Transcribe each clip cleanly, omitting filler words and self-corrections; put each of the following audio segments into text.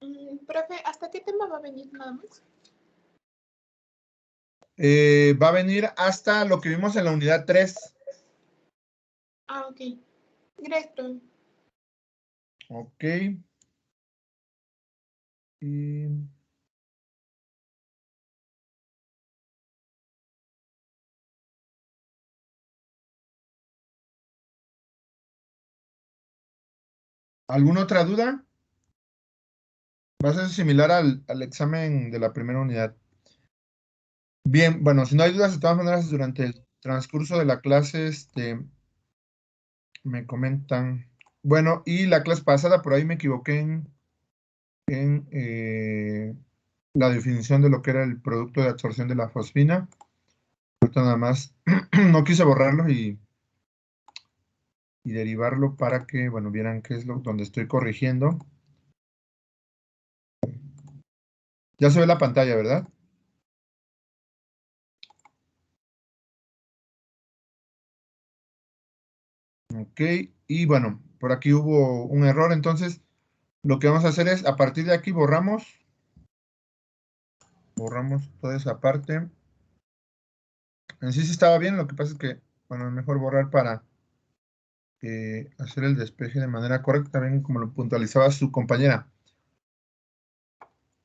Profe, ¿hasta qué tema va a venir nada más? Va a venir hasta lo que vimos en la unidad 3. Ah, ok. Gracias, profe. Ok. Y... ¿alguna otra duda? Va a ser similar al examen de la primera unidad. Bien, bueno, si no hay dudas, de todas maneras, durante el transcurso de la clase, me comentan. Bueno, y la clase pasada, por ahí me equivoqué en la definición de lo que era el producto de absorción de la fosfina. Ahorita nada más, no quise borrarlo y derivarlo para que, bueno, vieran qué es donde estoy corrigiendo. Ya se ve la pantalla, ¿verdad? Ok, y bueno, por aquí hubo un error, entonces lo que vamos a hacer es, a partir de aquí borramos toda esa parte. En sí estaba bien, lo que pasa es que, bueno, es mejor borrar para hacer el despeje de manera correcta, también como lo puntualizaba su compañera.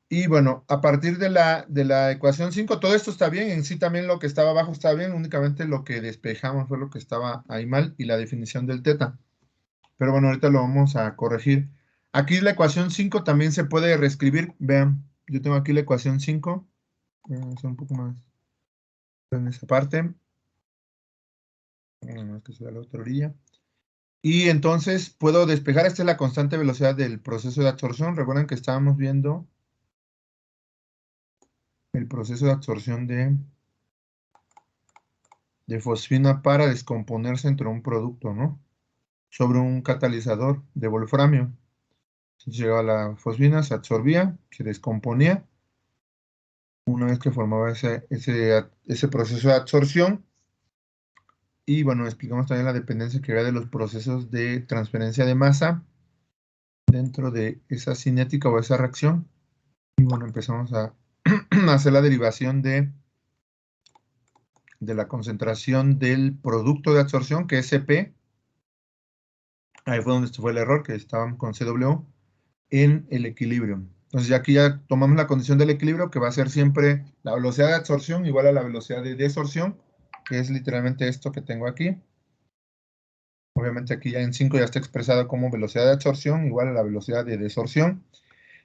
Y bueno, a partir de la ecuación 5, todo esto está bien, en sí también lo que estaba abajo está bien, únicamente lo que despejamos fue lo que estaba ahí mal y la definición del teta. Pero bueno, ahorita lo vamos a corregir. Aquí la ecuación 5 también se puede reescribir. Vean, yo tengo aquí la ecuación 5. Vamos a hacer un poco más en esa parte. Que sea la otra orilla. Y entonces puedo despejar. Esta es la constante velocidad del proceso de absorción. Recuerden que estábamos viendo el proceso de absorción de fosfina para descomponerse entre un producto, ¿no? Sobre un catalizador de wolframio. Entonces llegaba la fosfina, se absorbía, se descomponía. Una vez que formaba ese proceso de absorción. Y bueno, explicamos también la dependencia que había de los procesos de transferencia de masa dentro de esa cinética o esa reacción. Y bueno, empezamos a hacer la derivación de la concentración del producto de absorción, que es CP. Ahí fue donde fue el error, que estábamos con CW en el equilibrio. Entonces ya aquí ya tomamos la condición del equilibrio, que va a ser siempre la velocidad de absorción igual a la velocidad de desorción, que es literalmente esto que tengo aquí. Obviamente aquí ya en 5 ya está expresado como velocidad de absorción igual a la velocidad de desorción.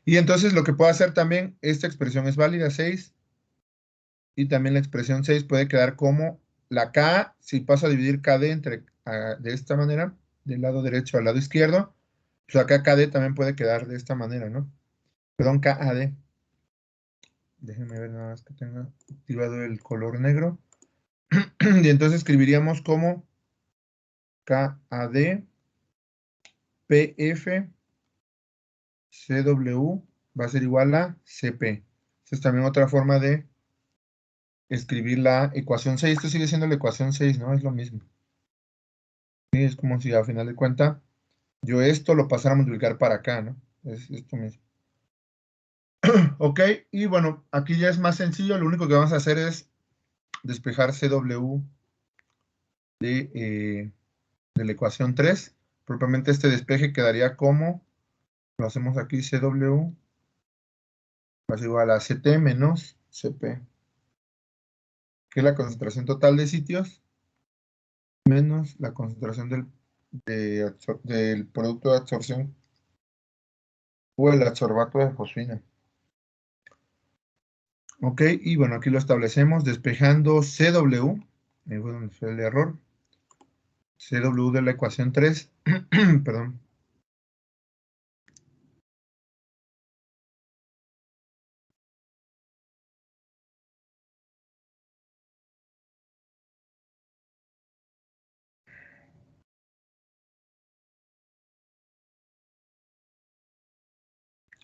Y entonces lo que puedo hacer también, esta expresión es válida, 6. Y también la expresión 6 puede quedar como la K, si paso a dividir KD de esta manera, del lado derecho al lado izquierdo, pues acá KD también puede quedar de esta manera, ¿no? Perdón, KAD. Déjenme ver nada más que tenga activado el color negro. Y entonces escribiríamos como KAD PF CW va a ser igual a CP. Esta es también otra forma de escribir la ecuación 6. Esto sigue siendo la ecuación 6, ¿no? Es lo mismo. Sí, es como si a final de cuentas yo esto lo pasara a multiplicar para acá, ¿no? Es esto mismo. Ok, y bueno, aquí ya es más sencillo. Lo único que vamos a hacer es despejar CW de la ecuación 3. Propiamente este despeje quedaría como, lo hacemos aquí, CW va a ser igual a CT menos CP, que es la concentración total de sitios menos la concentración del producto de absorción o el adsorbato de fosfina. Ok, y bueno, aquí lo establecemos despejando CW, ahí fue donde fue el error, CW de la ecuación 3, perdón.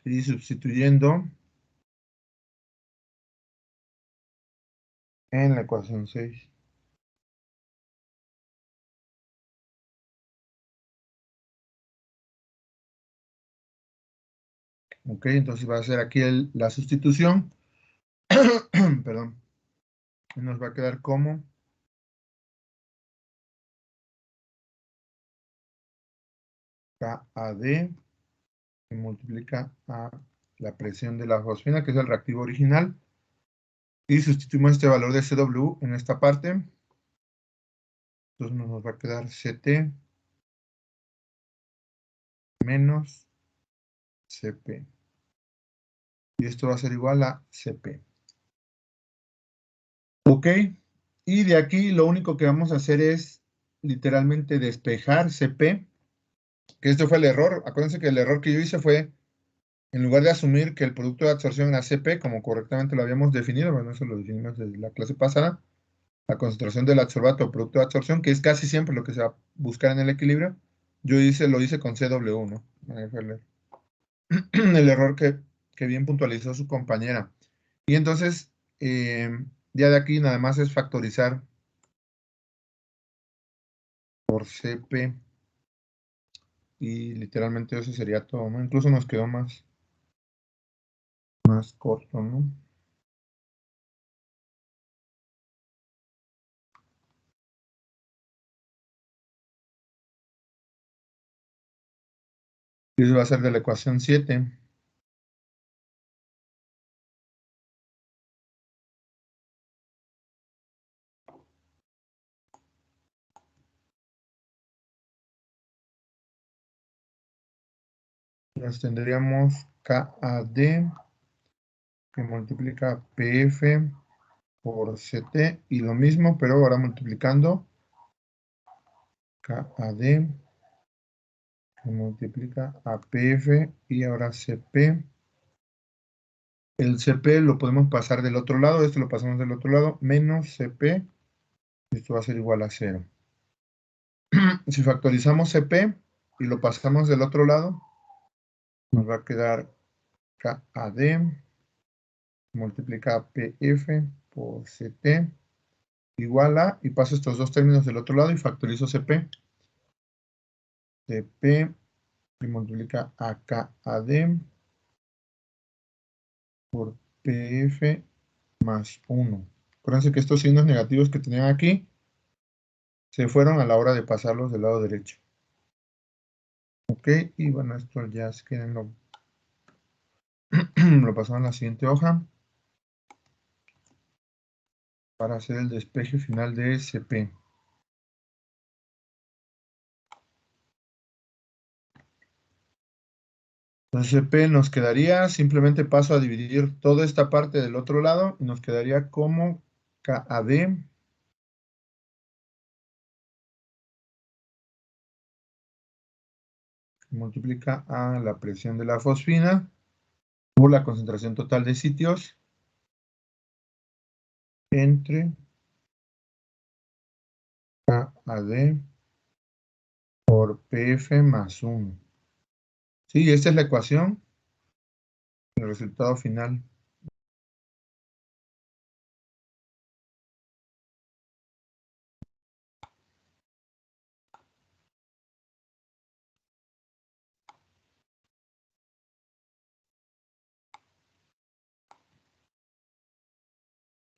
Y sustituyendo en la ecuación 6. Ok, entonces va a ser aquí la sustitución. Perdón. Y nos va a quedar como KAD, que multiplica a la presión de la fosfina, que es el reactivo original. Y sustituimos este valor de CW en esta parte. Entonces nos va a quedar CT menos CP. Y esto va a ser igual a CP. Ok. Y de aquí lo único que vamos a hacer es literalmente despejar CP. Que esto fue el error. Acuérdense que el error que yo hice fue, en lugar de asumir que el producto de absorción era CP, como correctamente lo habíamos definido, bueno, eso lo definimos desde la clase pasada, la concentración del adsorbato o producto de absorción, que es casi siempre lo que se va a buscar en el equilibrio, lo hice con CW, ¿no? Ahí fue el error que bien puntualizó su compañera. Y entonces, ya de aquí nada más es factorizar por CP y literalmente eso sería todo, ¿no? Incluso nos quedó más corto, ¿no? Y eso va a ser de la ecuación 7. Nos tendríamos KAD que multiplica PF por CT y lo mismo, pero ahora multiplicando KAD que multiplica a PF y ahora CP. El CP lo podemos pasar del otro lado, esto lo pasamos del otro lado, menos CP, esto va a ser igual a 0. Si factorizamos CP y lo pasamos del otro lado, nos va a quedar KAD multiplica PF por CT igual a, y paso estos dos términos del otro lado y factorizo CP. CP y multiplica a KAD por PF más 1. Acuérdense que estos signos negativos que tenían aquí se fueron a la hora de pasarlos del lado derecho. Ok, y bueno, esto ya se queda lo pasamos a la siguiente hoja para hacer el despeje final de CP. Entonces CP nos quedaría, simplemente paso a dividir toda esta parte del otro lado y nos quedaría como KAD multiplica a la presión de la fosfina por la concentración total de sitios entre KAD por PF más 1. Sí, esta es la ecuación, el resultado final.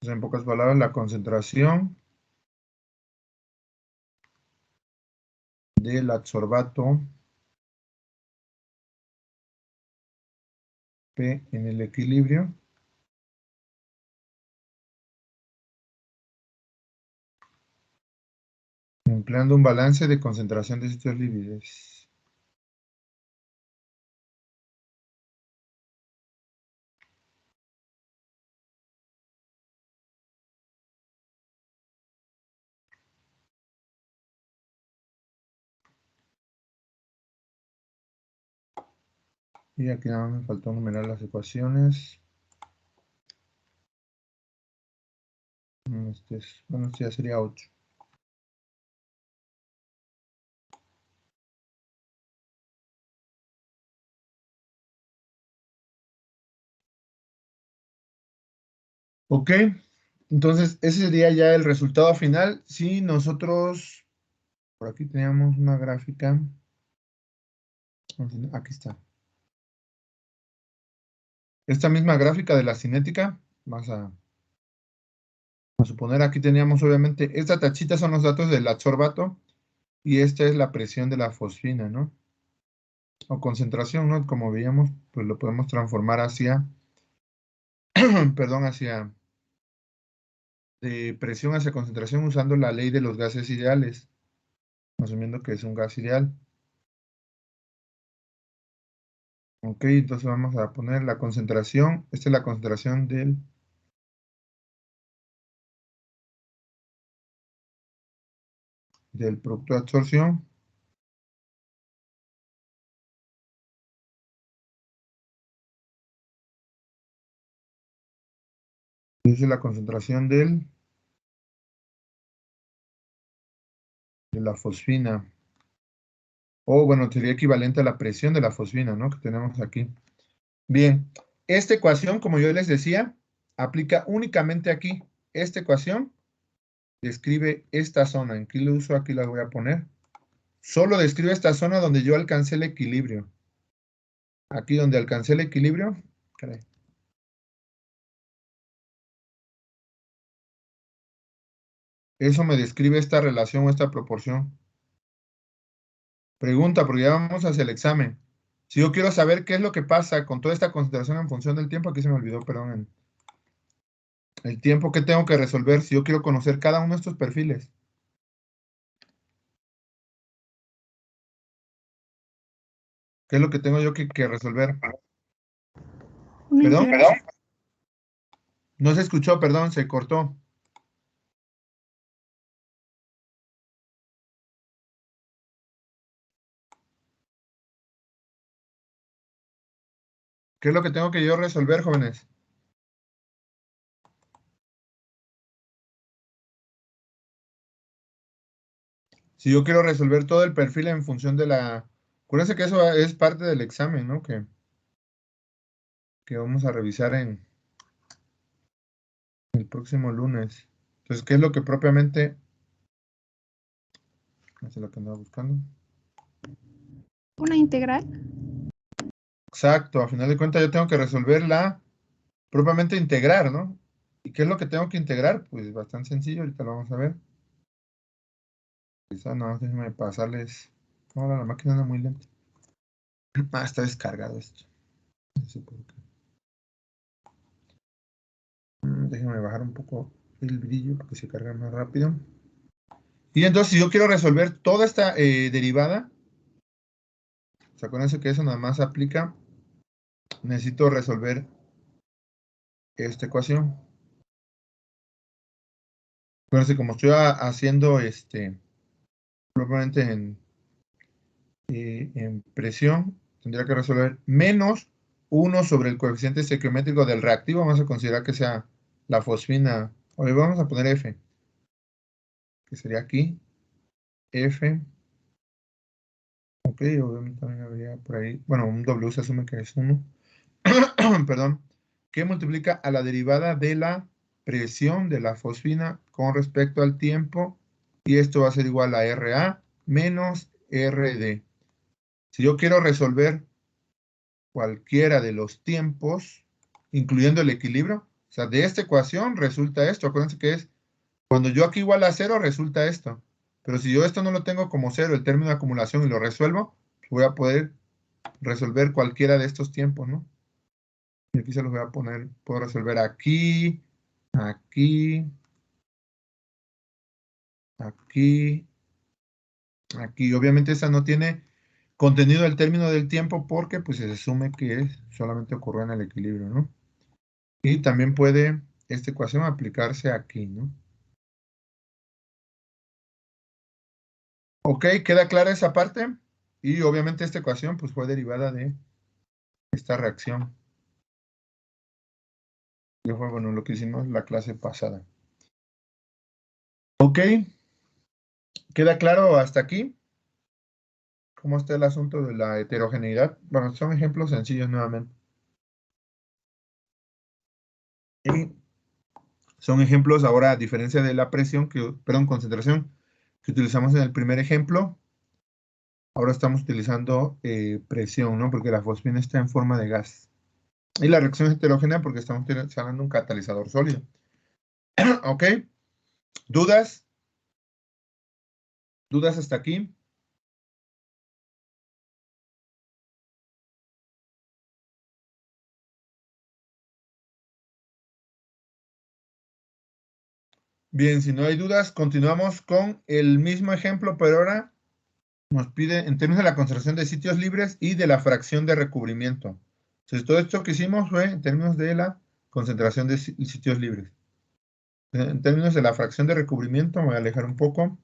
Entonces, en pocas palabras, la concentración del adsorbato P en el equilibrio empleando un balance de concentración de sitios libres. Y aquí nada más me faltó numerar las ecuaciones. Bueno, este ya sería 8. Ok, entonces ese sería ya el resultado final. Si nosotros, por aquí teníamos una gráfica, aquí está. Esta misma gráfica de la cinética, vamos a suponer aquí teníamos obviamente, esta tachita son los datos del adsorbato y esta es la presión de la fosfina, ¿no? O concentración, ¿no? Como veíamos, pues lo podemos transformar hacia, perdón, hacia de presión hacia concentración usando la ley de los gases ideales, asumiendo que es un gas ideal. Ok, entonces vamos a poner la concentración, esta es la concentración del producto de absorción. Esa es la concentración de la fosfina. O bueno, sería equivalente a la presión de la fosfina, ¿no? Que tenemos aquí. Bien, esta ecuación, como yo les decía, aplica únicamente aquí. Esta ecuación describe esta zona. ¿En qué lo uso? Aquí la voy a poner. Solo describe esta zona donde yo alcancé el equilibrio. Aquí donde alcancé el equilibrio. Caray. Eso me describe esta relación o esta proporción. Pregunta, porque ya vamos hacia el examen. Si yo quiero saber qué es lo que pasa con toda esta concentración en función del tiempo, aquí se me olvidó, perdón, el tiempo que tengo que resolver, si yo quiero conocer cada uno de estos perfiles. ¿Qué es lo que tengo yo que resolver? Una ¿Perdón? integral. No se escuchó, perdón, se cortó. ¿Qué es lo que tengo que yo resolver, jóvenes? Si yo quiero resolver todo el perfil en función de la... Acuérdense que eso es parte del examen, ¿no? Que vamos a revisar en el próximo lunes. Entonces, ¿qué es lo que propiamente... No sé lo que andaba buscando. Una integral. Exacto, a final de cuentas yo tengo que resolver propiamente integrar, ¿no? ¿Y qué es lo que tengo que integrar? Pues bastante sencillo, ahorita lo vamos a ver. Quizá no, déjenme pasarles. Ahora la máquina anda muy lenta. Ah, está descargado esto. No sé por qué. Déjenme bajar un poco el brillo porque se carga más rápido. Y entonces, si yo quiero resolver toda esta derivada, o sea, acuérdense que eso nada más aplica, necesito resolver esta ecuación. Acuérdense, como estoy haciendo propiamente en presión, tendría que resolver menos 1 sobre el coeficiente estequiométrico del reactivo. Vamos a considerar que sea la fosfina. Hoy vamos a poner F, que sería aquí, F. Ok, obviamente también habría por ahí, bueno, un W se asume que es 1. Perdón, que multiplica a la derivada de la presión de la fosfina con respecto al tiempo, y esto va a ser igual a RA menos RD. Si yo quiero resolver cualquiera de los tiempos, incluyendo el equilibrio, o sea, de esta ecuación resulta esto. Acuérdense que es, cuando yo aquí igual a 0, resulta esto. Pero si yo esto no lo tengo como 0, el término de acumulación, y lo resuelvo, voy a poder resolver cualquiera de estos tiempos, ¿no? Y aquí se los voy a poner, puedo resolver aquí, aquí, aquí, aquí. Obviamente esta no tiene contenido del término del tiempo porque pues se asume que solamente ocurrió en el equilibrio, ¿no? Y también puede esta ecuación aplicarse aquí, ¿no? Ok, ¿queda clara esa parte? Y obviamente esta ecuación pues fue derivada de esta reacción. Que fue, bueno, lo que hicimos la clase pasada. Ok, ¿queda claro hasta aquí? ¿Cómo está el asunto de la heterogeneidad? Bueno, son ejemplos sencillos nuevamente. Y son ejemplos ahora, a diferencia de la presión, perdón, concentración, que utilizamos en el primer ejemplo. Ahora estamos utilizando presión, ¿no? Porque la fosfina está en forma de gas. Y la reacción es heterogénea porque estamos usando un catalizador sólido. ¿Ok? ¿Dudas? ¿Dudas hasta aquí? Bien, si no hay dudas, continuamos con el mismo ejemplo, pero ahora nos pide en términos de la conservación de sitios libres y de la fracción de recubrimiento. Entonces, todo esto que hicimos fue en términos de la concentración de sitios libres. En términos de la fracción de recubrimiento, me voy a alejar un poco.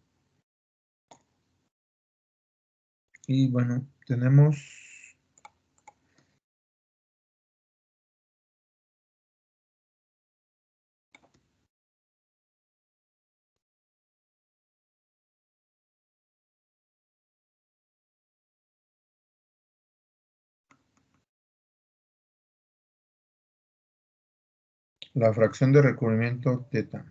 Y bueno, tenemos la fracción de recubrimiento teta.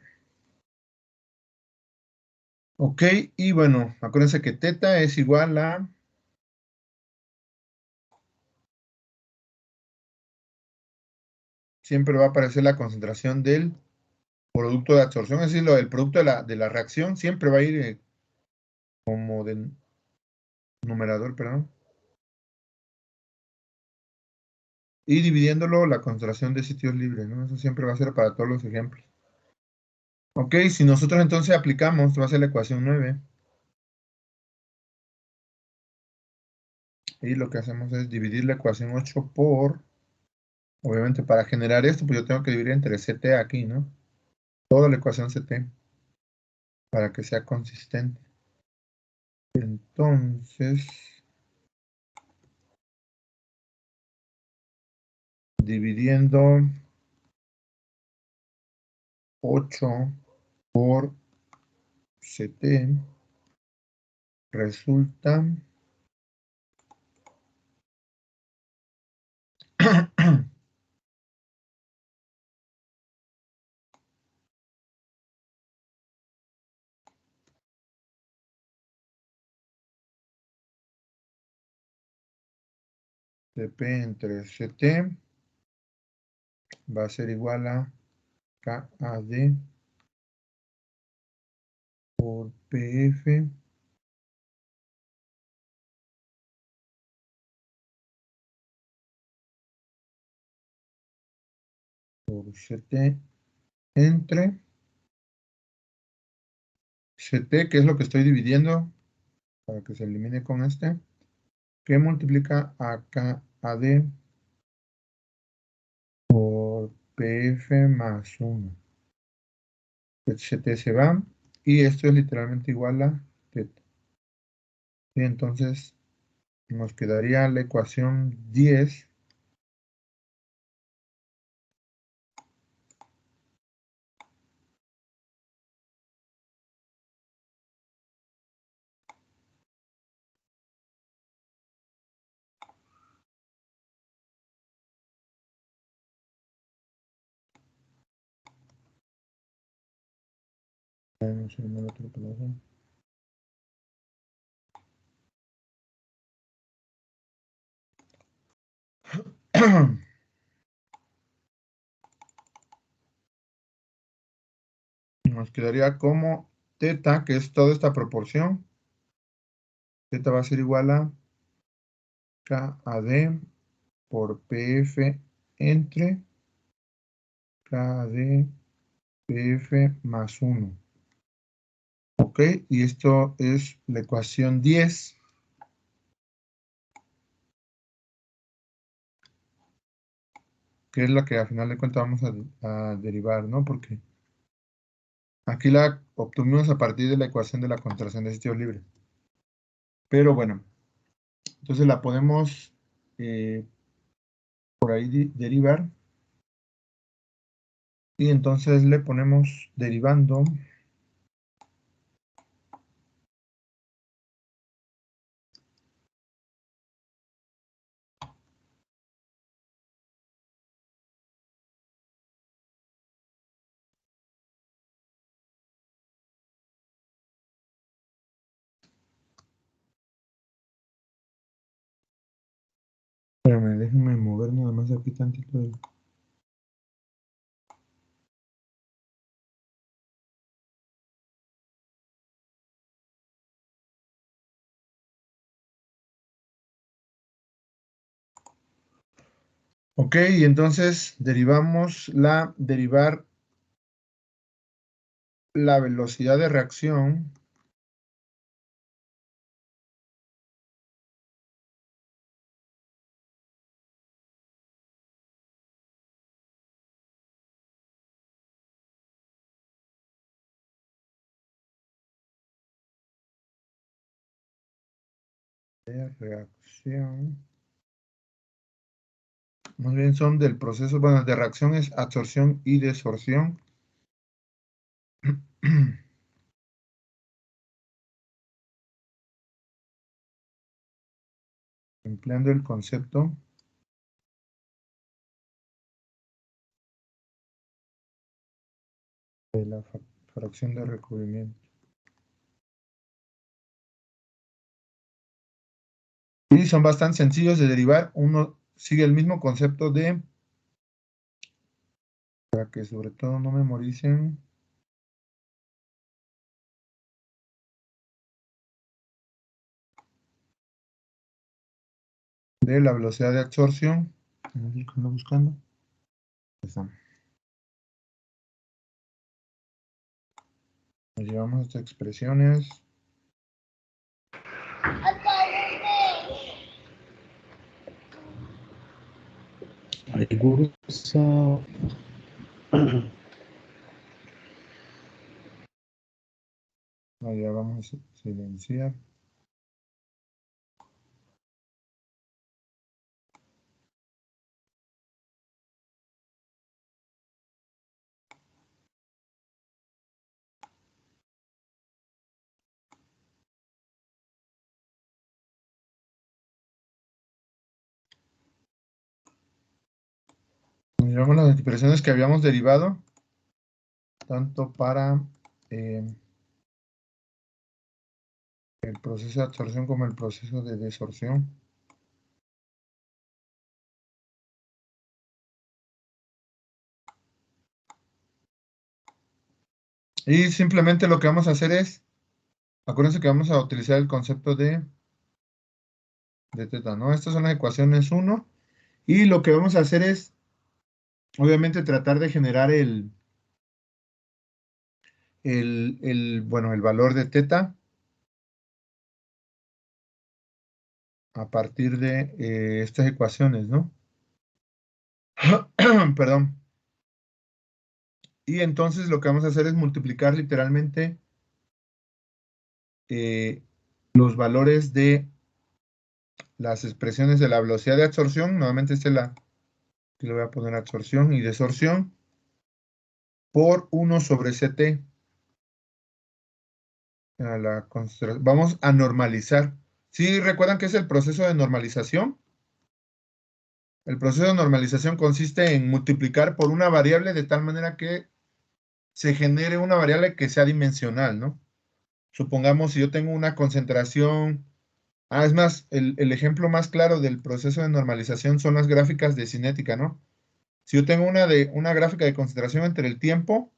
Ok, y bueno, acuérdense que teta es igual a siempre va a aparecer la concentración del producto de absorción, es decir, el producto de la reacción siempre va a ir como de numerador, perdón. Y dividiéndolo la concentración de sitios libres, ¿no? Eso siempre va a ser para todos los ejemplos. Ok, si nosotros entonces aplicamos, va a ser la ecuación 9. Y lo que hacemos es dividir la ecuación 8 por, obviamente para generar esto, pues yo tengo que dividir entre CT aquí, ¿no? Toda la ecuación CT, para que sea consistente. Entonces, dividiendo 8 por CT, resulta CP entre CT va a ser igual a KAD por PF por CT entre CT, que es lo que estoy dividiendo, para que se elimine con este, que multiplica a KAD por PF más 1. CT se va, y esto es literalmente igual a teta. Y entonces nos quedaría la ecuación 10. No sé, no lo tengo que hacer. Nos quedaría como teta, que es toda esta proporción. Teta va a ser igual a KAD por PF entre KAD PF más 1. ¿Ok? Y esto es la ecuación 10. Que es la que al final de cuentas vamos a derivar, ¿no? Porque aquí la obtuvimos a partir de la ecuación de la contracción de sitios libres. Pero bueno, entonces la podemos por ahí derivar. Y entonces le ponemos derivando Espérame, déjenme mover nada más aquí tantito. Ok, y entonces derivar la velocidad de reacción más bien son del proceso, bueno, de reacción es absorción y desorción. Empleando el concepto de la fracción de recubrimiento. Y son bastante sencillos de derivar. Uno sigue el mismo concepto de, para que sobre todo no memoricen, de la velocidad de absorción. ¿Ando buscando? Ahí está. Nos llevamos estas expresiones. Ay, Gurusa. Ya vamos a silenciar. Nos llevamos las expresiones que habíamos derivado, tanto para el proceso de absorción como el proceso de desorción. Y simplemente lo que vamos a hacer es, acuérdense que vamos a utilizar el concepto de teta, ¿no? Estas son las ecuaciones 1. Y lo que vamos a hacer es, obviamente, tratar de generar bueno, el valor de teta a partir de estas ecuaciones, ¿no? Perdón. Y entonces lo que vamos a hacer es multiplicar literalmente los valores de las expresiones de la velocidad de absorción. Nuevamente aquí le voy a poner absorción y desorción por 1 sobre CT. Vamos a normalizar. ¿Sí recuerdan qué es el proceso de normalización? El proceso de normalización consiste en multiplicar por una variable de tal manera que se genere una variable que sea dimensional, ¿no? Supongamos si yo tengo una concentración. Es más, el ejemplo más claro del proceso de normalización son las gráficas de cinética, ¿no? Si yo tengo una gráfica de concentración entre el tiempo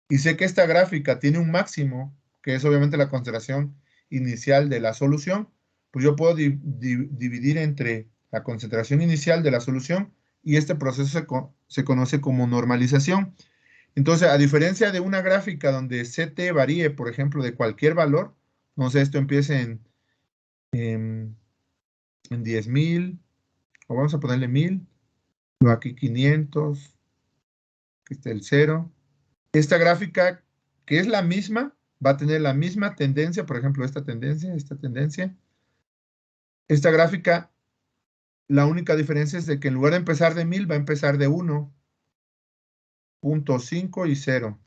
y sé que esta gráfica tiene un máximo, que es obviamente la concentración inicial de la solución, pues yo puedo dividir entre la concentración inicial de la solución y este proceso se conoce como normalización. Entonces, a diferencia de una gráfica donde CT varíe, por ejemplo, de cualquier valor, no sé, esto empiece en 10,000, o vamos a ponerle 1000, luego aquí 500, aquí está el 0. Esta gráfica, que es la misma, va a tener la misma tendencia, por ejemplo, esta tendencia. Esta gráfica, la única diferencia es de que en lugar de empezar de 1000, va a empezar de 1, 0.5 y 0.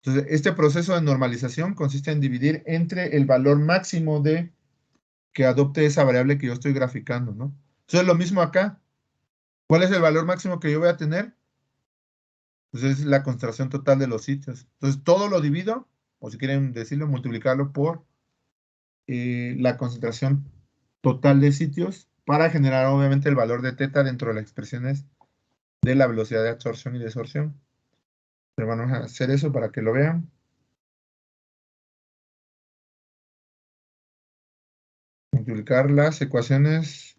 Entonces, este proceso de normalización consiste en dividir entre el valor máximo que adopte esa variable que yo estoy graficando, ¿no? Entonces, lo mismo acá. ¿Cuál es el valor máximo que yo voy a tener? Pues es la concentración total de los sitios. Entonces, todo lo divido, o si quieren decirlo, multiplicarlo por la concentración total de sitios para generar obviamente el valor de teta dentro de las expresiones de la velocidad de absorción y desorción. Pero vamos a hacer eso para que lo vean. Multiplicar las ecuaciones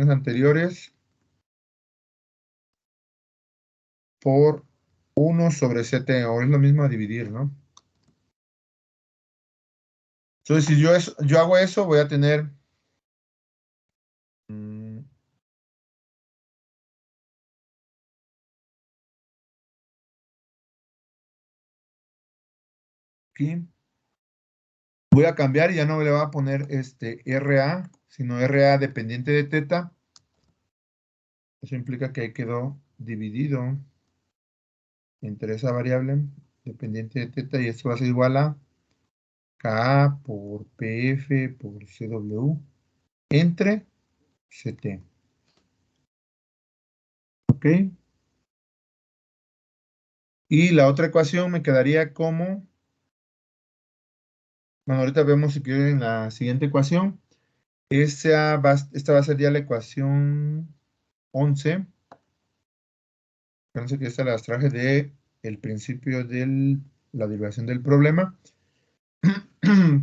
anteriores por 1 sobre ct, o es lo mismo a dividir, ¿no? Entonces, si yo hago eso, voy a tener aquí. Voy a cambiar y ya no le voy a poner RA, sino RA dependiente de teta. Eso implica que ahí quedó dividido entre esa variable dependiente de teta, y esto va a ser igual a Ka por PF por CW entre CT. ¿Ok? Y la otra ecuación me quedaría como... Bueno, ahorita vemos si quieren la siguiente ecuación. Esta va a ser ya la ecuación 11. Fíjense que esta la extraje de el principio de la derivación del problema.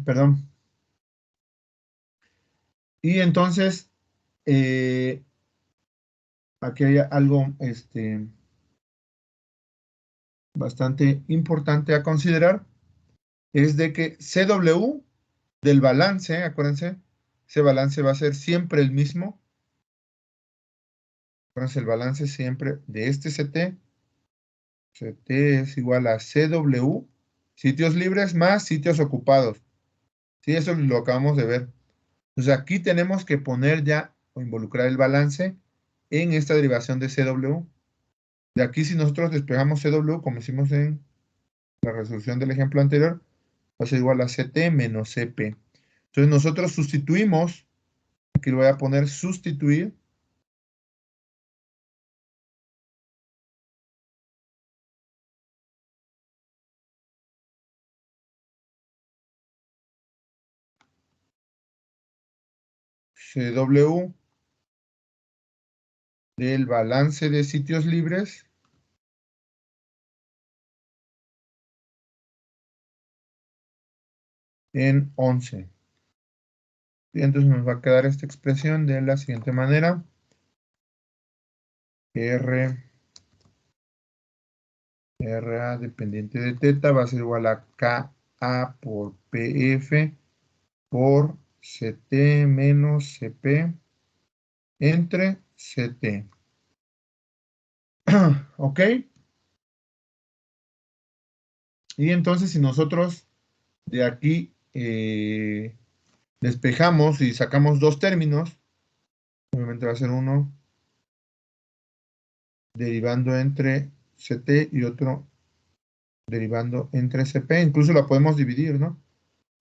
Perdón. Y entonces, aquí hay algo bastante importante a considerar. Es de que CW del balance, acuérdense, ese balance va a ser siempre el mismo. Acuérdense, el balance siempre de este CT es igual a CW, sitios libres más sitios ocupados. Sí, eso lo acabamos de ver. Entonces aquí tenemos que poner ya o involucrar el balance en esta derivación de CW. De aquí, si nosotros despejamos CW, como hicimos en la resolución del ejemplo anterior, va a ser igual a CT menos CP. Entonces nosotros sustituimos, aquí lo voy a poner sustituir, CW del balance de sitios libres en 11. Y entonces nos va a quedar esta expresión de la siguiente manera. RA dependiente de teta va a ser igual a KA por PF por CT menos CP entre CT. ¿Ok? Y entonces si nosotros de aquí despejamos y sacamos dos términos, obviamente va a ser uno derivando entre CT y otro derivando entre CP. Incluso la podemos dividir, ¿no?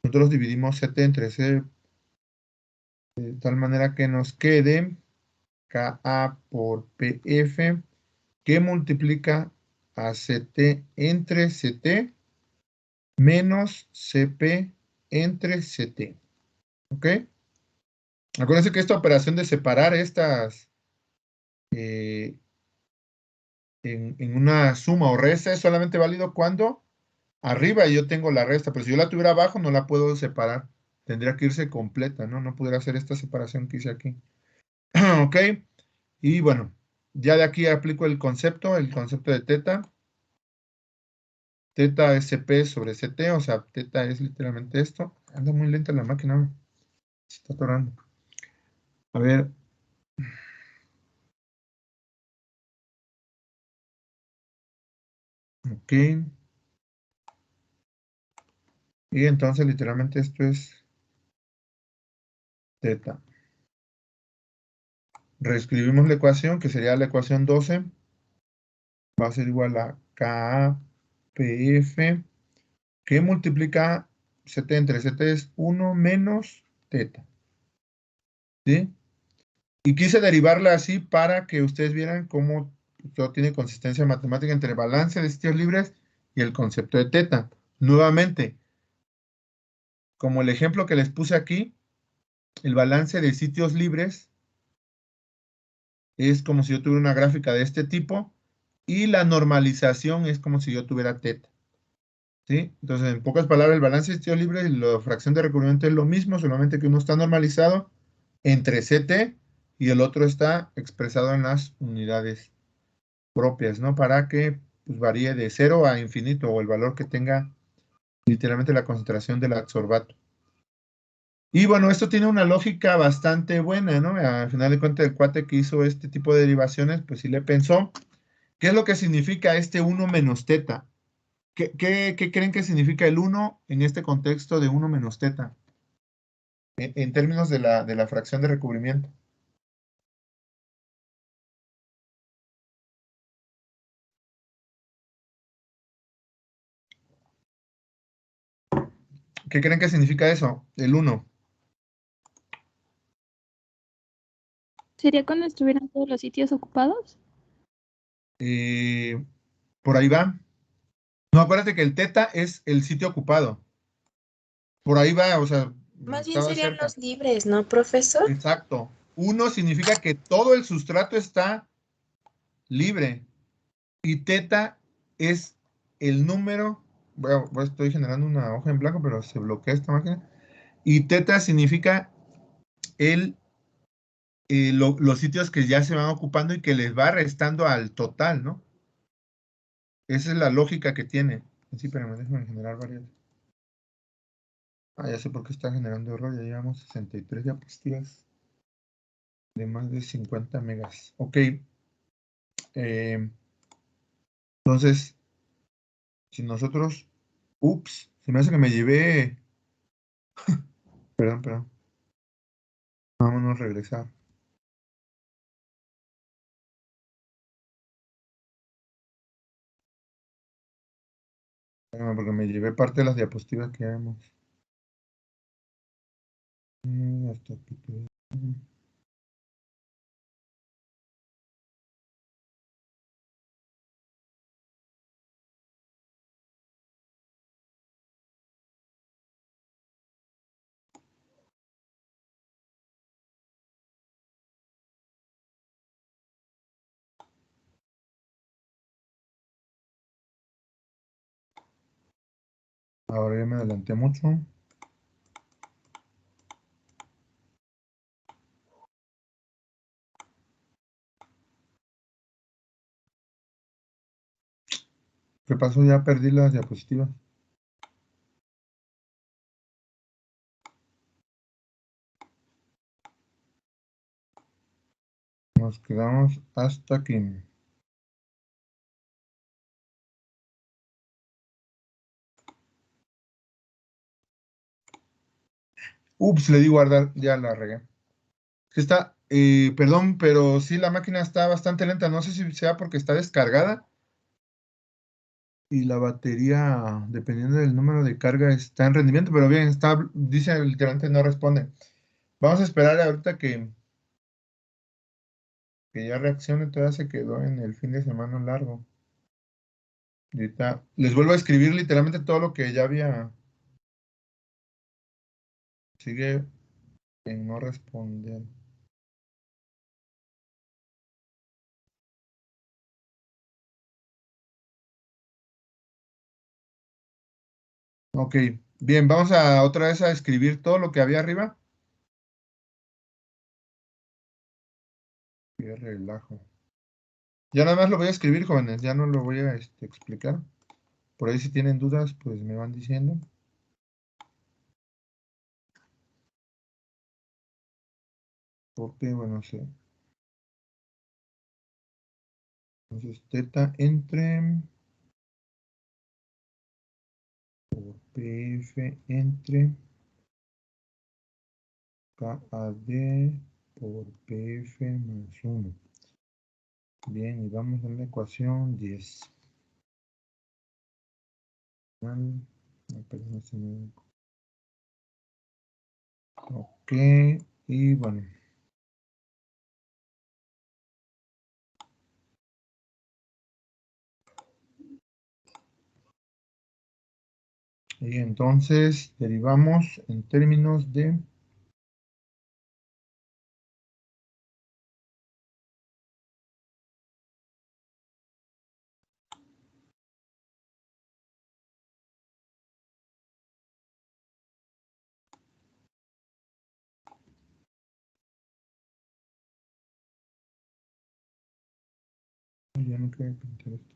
Nosotros dividimos CT entre C de tal manera que nos quede KA por PF que multiplica a CT entre CT menos CP entre CT. ¿Ok? Acuérdense que esta operación de separar estas en una suma o resta es solamente válido cuando arriba yo tengo la resta, pero si yo la tuviera abajo no la puedo separar. Tendría que irse completa, ¿no? No pudiera hacer esta separación que hice aquí. ¿Ok? Y bueno, ya de aquí aplico el concepto de teta. Teta es CP sobre CT, o sea, teta es literalmente esto. Anda muy lenta la máquina. Se está atorando. A ver. Ok. Y entonces literalmente esto es teta. Reescribimos la ecuación, que sería la ecuación 12. Va a ser igual a KPF, que multiplica CT entre CT es 1 menos teta. ¿Sí? Y quise derivarla así para que ustedes vieran cómo todo tiene consistencia matemática entre el balance de sitios libres y el concepto de teta. Nuevamente, como el ejemplo que les puse aquí, el balance de sitios libres es como si yo tuviera una gráfica de este tipo y la normalización es como si yo tuviera teta. ¿Sí? Entonces, en pocas palabras, el balance de sitios libres y la fracción de recubrimiento es lo mismo, solamente que uno está normalizado entre CT y el otro está expresado en las unidades propias, ¿no? Para que pues, varíe de 0 a infinito o el valor que tenga literalmente la concentración del adsorbato. Y bueno, esto tiene una lógica bastante buena, ¿no? Al final de cuentas, el cuate que hizo este tipo de derivaciones, pues sí le pensó, ¿qué es lo que significa este 1 menos teta? ¿Qué creen que significa el 1 en este contexto de 1 menos teta? En términos de la fracción de recubrimiento. ¿Qué creen que significa eso? El 1. ¿Sería cuando estuvieran todos los sitios ocupados? Por ahí va. No, acuérdate que el teta es el sitio ocupado. Por ahí va, o sea, Más bien estaba serían cerca. los libres, ¿no, profesor? Exacto. 1 significa que todo el sustrato está libre. Y teta es el número. Bueno, estoy generando una hoja en blanco, pero se bloquea esta máquina. Y teta significa los sitios que ya se van ocupando y que les va restando al total, ¿no? Esa es la lógica que tiene. Sí, pero me dejan generar varias. Ah, ya sé por qué está generando error. Ya llevamos 63 diapositivas de más de 50 megas. Ok. Entonces, si nosotros. Ups, se me hace que me llevé. Perdón. Vámonos a regresar. Porque me llevé parte de las diapositivas que vemos. Hasta aquí. Ahora ya me adelanté mucho. ¿Qué pasó? Ya perdí las diapositivas. Nos quedamos hasta aquí. Ups, le di guardar, ya la regué. Está, perdón, pero sí la máquina está bastante lenta. No sé si sea porque está descargada y la batería, dependiendo del número de carga, está en rendimiento, pero bien, está, dice literalmente no responde. Vamos a esperar ahorita que ya reaccione, todavía se quedó en el fin de semana largo. Y ahorita les vuelvo a escribir literalmente todo lo que ya había. Sigue en no responder. Ok, bien, vamos a otra vez a escribir todo lo que había arriba. Qué relajo. Ya nada más lo voy a escribir, jóvenes, ya no lo voy a explicar. Por ahí si tienen dudas, pues me van diciendo. Porque, bueno, sé. Entonces, teta entre por PF entre KAD por PF más 1. Bien, y vamos a la ecuación 10. Ok, y bueno. Y entonces derivamos en términos de Ya no quiero pintar esto.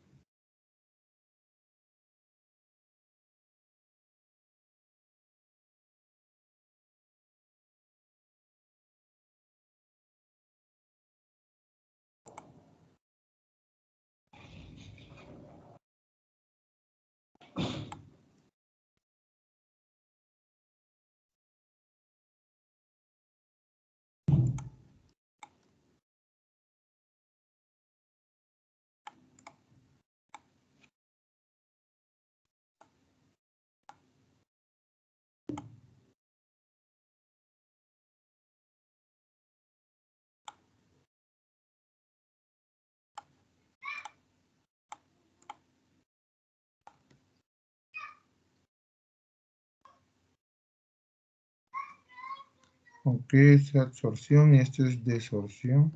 Ok, es absorción y esto es desorción.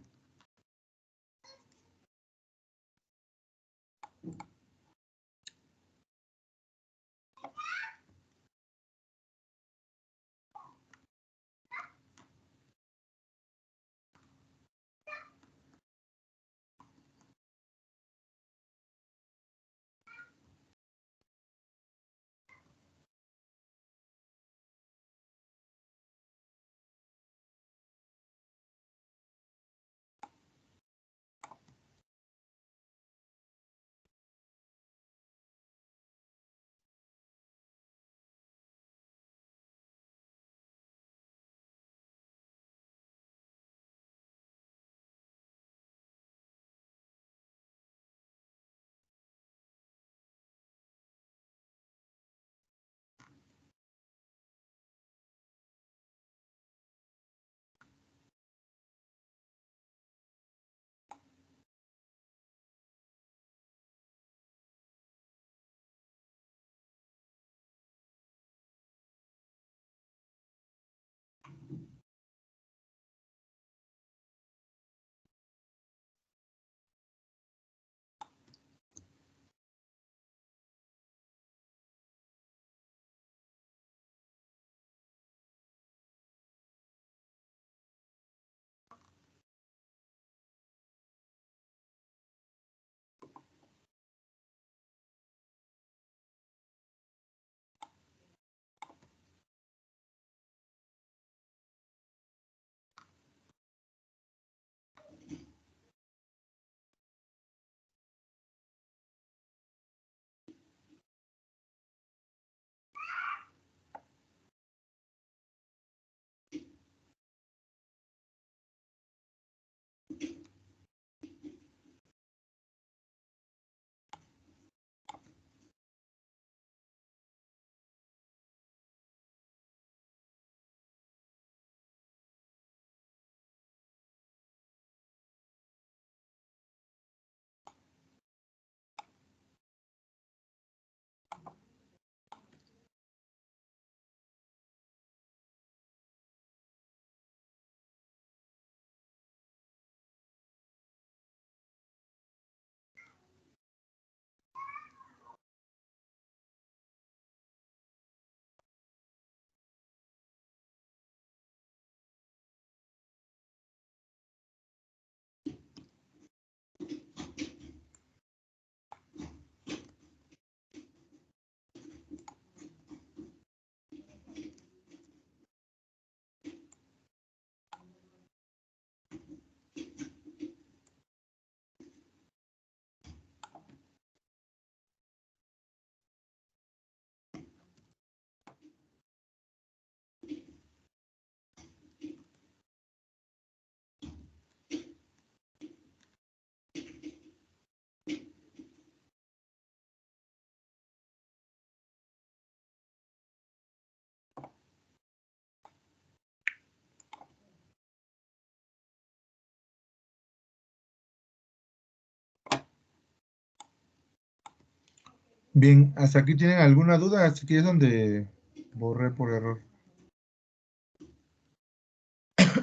Bien, ¿hasta aquí tienen alguna duda? Hasta aquí es donde borré por error.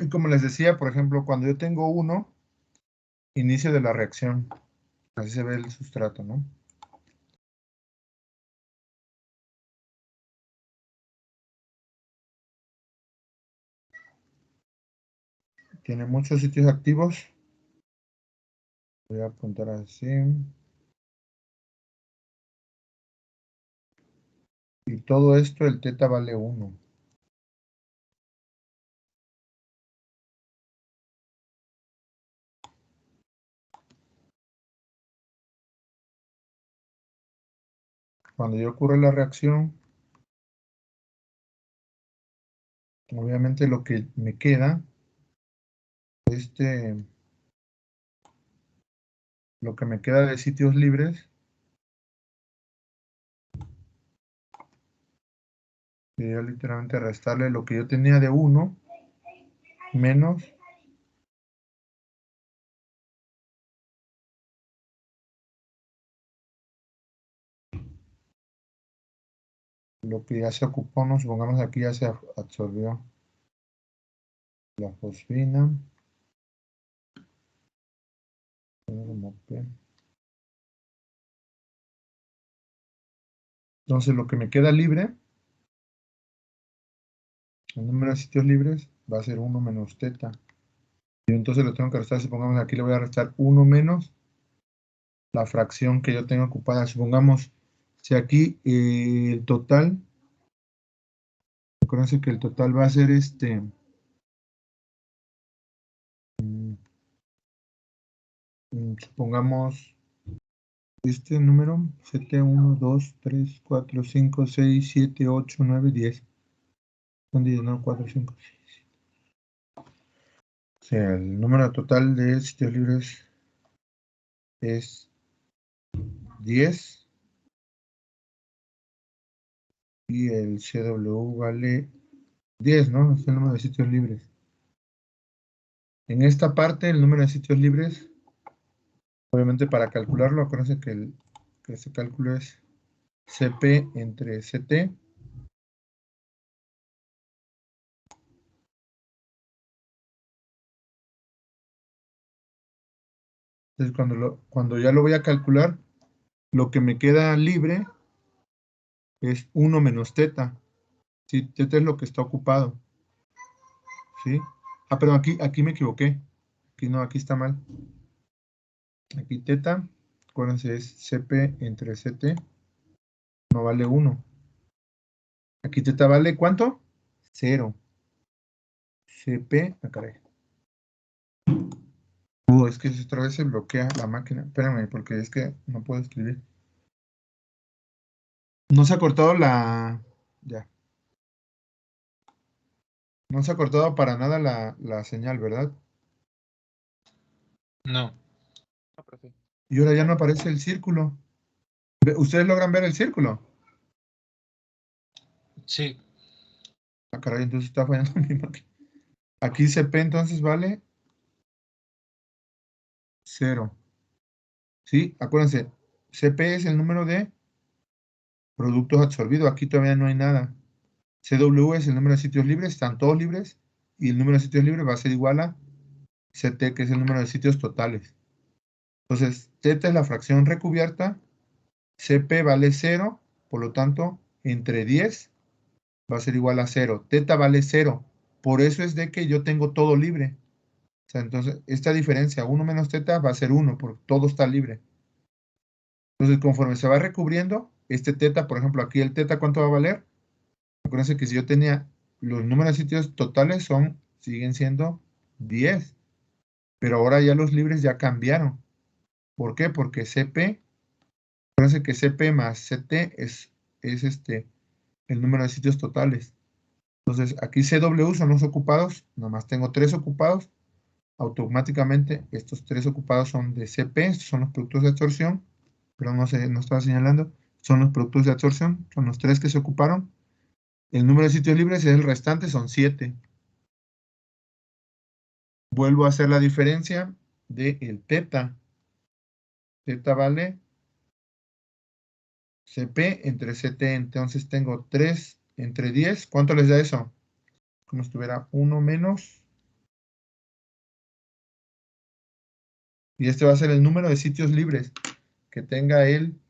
Y como les decía, por ejemplo, cuando yo tengo 1, inicio de la reacción. Así se ve el sustrato, ¿no? Tiene muchos sitios activos. Voy a apuntar así. Y todo esto, el teta vale 1. Cuando ya ocurre la reacción, obviamente lo que me queda, lo que me queda de sitios libres, sería literalmente restarle lo que yo tenía de 1 menos lo que ya se ocupó, ¿no? Supongamos aquí ya se absorbió la fosfina. Como P. Entonces lo que me queda libre, el número de sitios libres, va a ser 1 menos teta. Y entonces lo tengo que restar, supongamos aquí le voy a restar 1 menos la fracción que yo tengo ocupada. Supongamos, si aquí el total, acuérdense que el total va a ser supongamos este número, 7, 1, 2, 3, 4, 5, 6, 7, 8, 9, 10. Son 10, no, 4, 5, 6. O sea, el número total de sitios libres es 10 y el CW vale 10, ¿no? Es el número de sitios libres. En esta parte, el número de sitios libres, obviamente para calcularlo, acuérdense que este cálculo es CP entre CT. Entonces, cuando ya lo voy a calcular, lo que me queda libre es 1 menos teta. ¿Sí? Teta es lo que está ocupado. ¿Sí? Ah, pero aquí me equivoqué. Aquí no, aquí está mal. Aquí teta, acuérdense, es CP entre CT, no vale 1. Aquí teta vale ¿cuánto? 0. CP, caray. Es que otra vez se bloquea la máquina. Espérame, porque es que no puedo escribir. No se ha cortado la... Ya. No se ha cortado para nada la señal, ¿verdad? No. No, profe. Y ahora ya no aparece el círculo. ¿Ustedes logran ver el círculo? Sí. Ah, caray, entonces está fallando mi máquina. Aquí CP entonces vale 0. ¿Sí? Acuérdense, CP es el número de productos absorbidos. Aquí todavía no hay nada. CW es el número de sitios libres, están todos libres. Y el número de sitios libres va a ser igual a CT, que es el número de sitios totales. Entonces, teta es la fracción recubierta, CP vale 0, por lo tanto, entre 10 va a ser igual a 0. Teta vale 0, por eso es de que yo tengo todo libre. O sea, entonces, esta diferencia, 1 menos teta va a ser 1, porque todo está libre. Entonces, conforme se va recubriendo, este teta, por ejemplo, aquí el teta, ¿cuánto va a valer? Acuérdense que si yo tenía los números de sitios totales siguen siendo 10, pero ahora ya los libres ya cambiaron. ¿Por qué? Porque CP, acuérdense que CP más CT es el número de sitios totales. Entonces, aquí CW son los ocupados, nomás tengo 3 ocupados, automáticamente estos 3 ocupados son de CP, estos son los productos de absorción, pero no estaba señalando, son los productos de absorción, son los 3 que se ocuparon. El número de sitios libres es el restante, son 7. Vuelvo a hacer la diferencia del teta. Teta vale CP entre CT, entonces tengo 3 entre 10. ¿Cuánto les da eso? Como si tuviera 1 menos. Y este va a ser el número de sitios libres que tenga el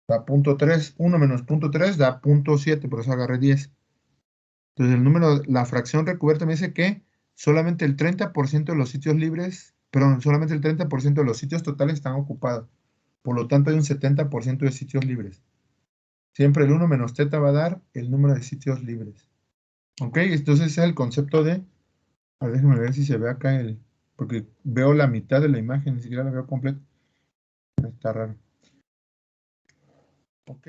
Da 0.3, 1 menos 0.3 da 0.7, por eso agarré 10. Entonces el número, la fracción recubierta me dice que solamente el 30% de los sitios libres, perdón, solamente el 30% de los sitios totales están ocupados. Por lo tanto hay un 70% de sitios libres. Siempre el 1 menos teta va a dar el número de sitios libres. ¿Ok? Entonces ese es el concepto de... A ver, déjenme ver si se ve acá el... Porque veo la mitad de la imagen, ni siquiera la veo completa. Está raro. ¿Ok?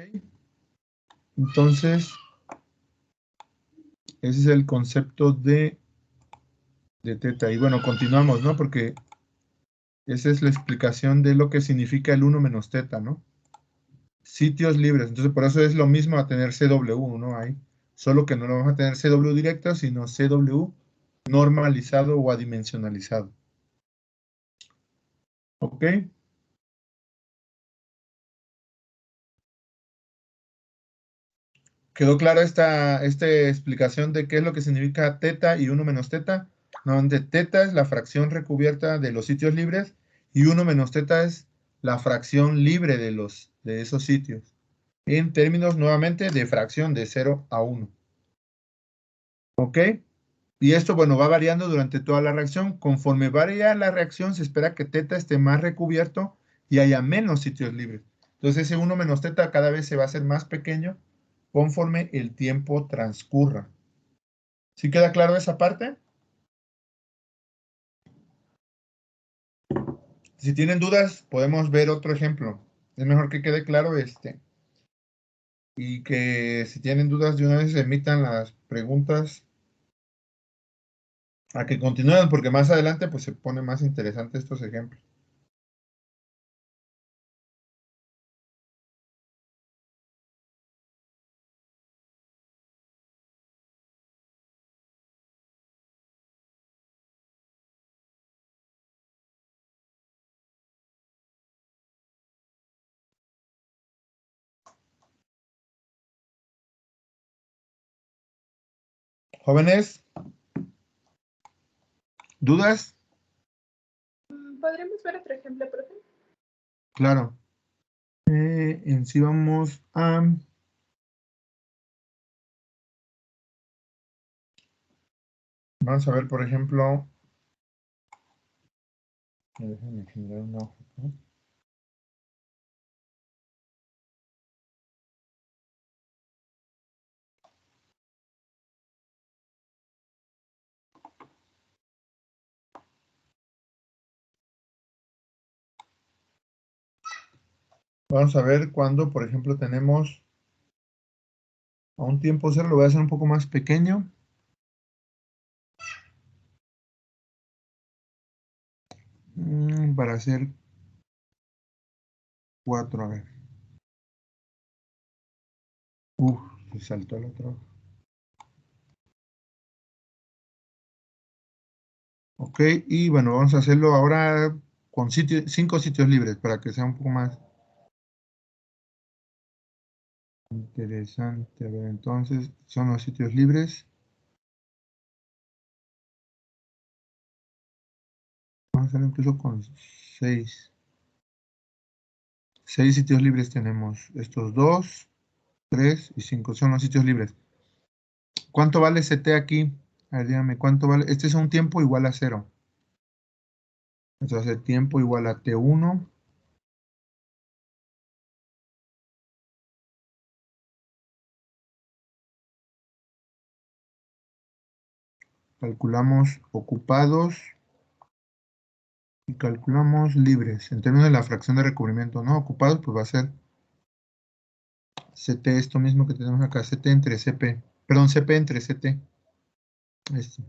Entonces, ese es el concepto de teta. Y bueno, continuamos, ¿no? Porque esa es la explicación de lo que significa el 1 menos teta, ¿no? Sitios libres. Entonces, por eso es lo mismo a tener CW, ¿no? Ahí. Solo que no lo vamos a tener CW directo, sino CW normalizado o adimensionalizado. ¿Ok? ¿Quedó clara esta explicación de qué es lo que significa teta y 1 menos teta? No, donde teta es la fracción recubierta de los sitios libres y 1 menos teta es la fracción libre de esos sitios. En términos nuevamente de fracción de 0 a 1. ¿Ok? Y esto, bueno, va variando durante toda la reacción. Conforme varía la reacción, se espera que teta esté más recubierto y haya menos sitios libres. Entonces, ese 1 menos teta cada vez se va a hacer más pequeño conforme el tiempo transcurra. ¿Sí queda claro esa parte? Si tienen dudas, podemos ver otro ejemplo. Es mejor que quede claro este. Y que si tienen dudas, de una vez emitan las preguntas a que continúen, porque más adelante pues se pone más interesante estos ejemplos. Jóvenes, ¿dudas? ¿Podremos ver otro ejemplo, profe? Claro. En sí vamos a... Vamos a ver, por ejemplo... Déjenme generar una hoja, ¿no? Vamos a ver cuando, por ejemplo, tenemos a un tiempo cero, lo voy a hacer un poco más pequeño. Para hacer 4, a ver. Se saltó el otro. Ok, y bueno, vamos a hacerlo ahora con 5 sitios libres para que sea un poco más interesante. A ver, entonces, son los sitios libres. Vamos a hacerlo incluso con 6. 6 sitios libres tenemos. Estos 2, 3 y 5 son los sitios libres. ¿Cuánto vale CT aquí? A ver, dígame, ¿cuánto vale? Este es un tiempo igual a 0. Entonces, tiempo igual a T1. Calculamos ocupados y calculamos libres. En términos de la fracción de recubrimiento no ocupados, pues va a ser CT, esto mismo que tenemos acá, CT entre CP. Perdón, CP entre CT. Esto.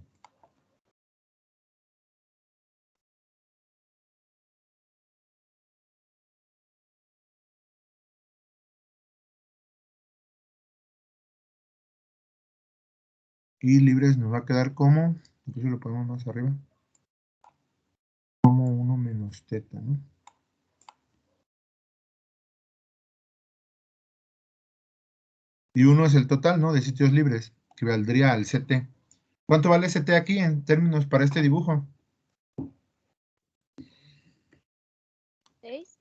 Y libres nos va a quedar como, incluso lo ponemos más arriba, como 1 menos teta, ¿no? Y 1 es el total, ¿no? De sitios libres, que valdría al CT. ¿Cuánto vale CT aquí en términos para este dibujo? 6.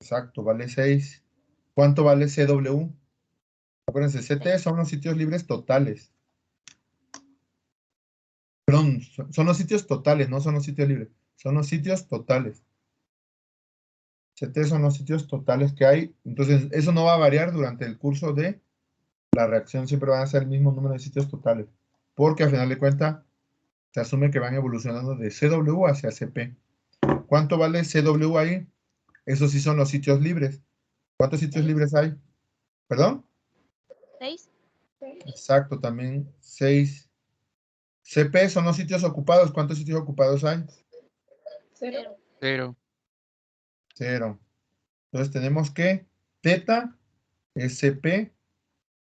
Exacto, vale 6. ¿Cuánto vale CW? Acuérdense, CT son los sitios libres totales. Perdón, son los sitios totales, no son los sitios libres. Son los sitios totales. CT son los sitios totales que hay. Entonces, eso no va a variar durante el curso de la reacción. Siempre van a ser el mismo número de sitios totales. Porque al final de cuentas, se asume que van evolucionando de CW hacia CP. ¿Cuánto vale CW ahí? Esos sí son los sitios libres. ¿Cuántos sitios libres hay? ¿Perdón? 6. Exacto, también 6. CP son los sitios ocupados. ¿Cuántos sitios ocupados hay? 0. 0. 0. Entonces tenemos que teta es CP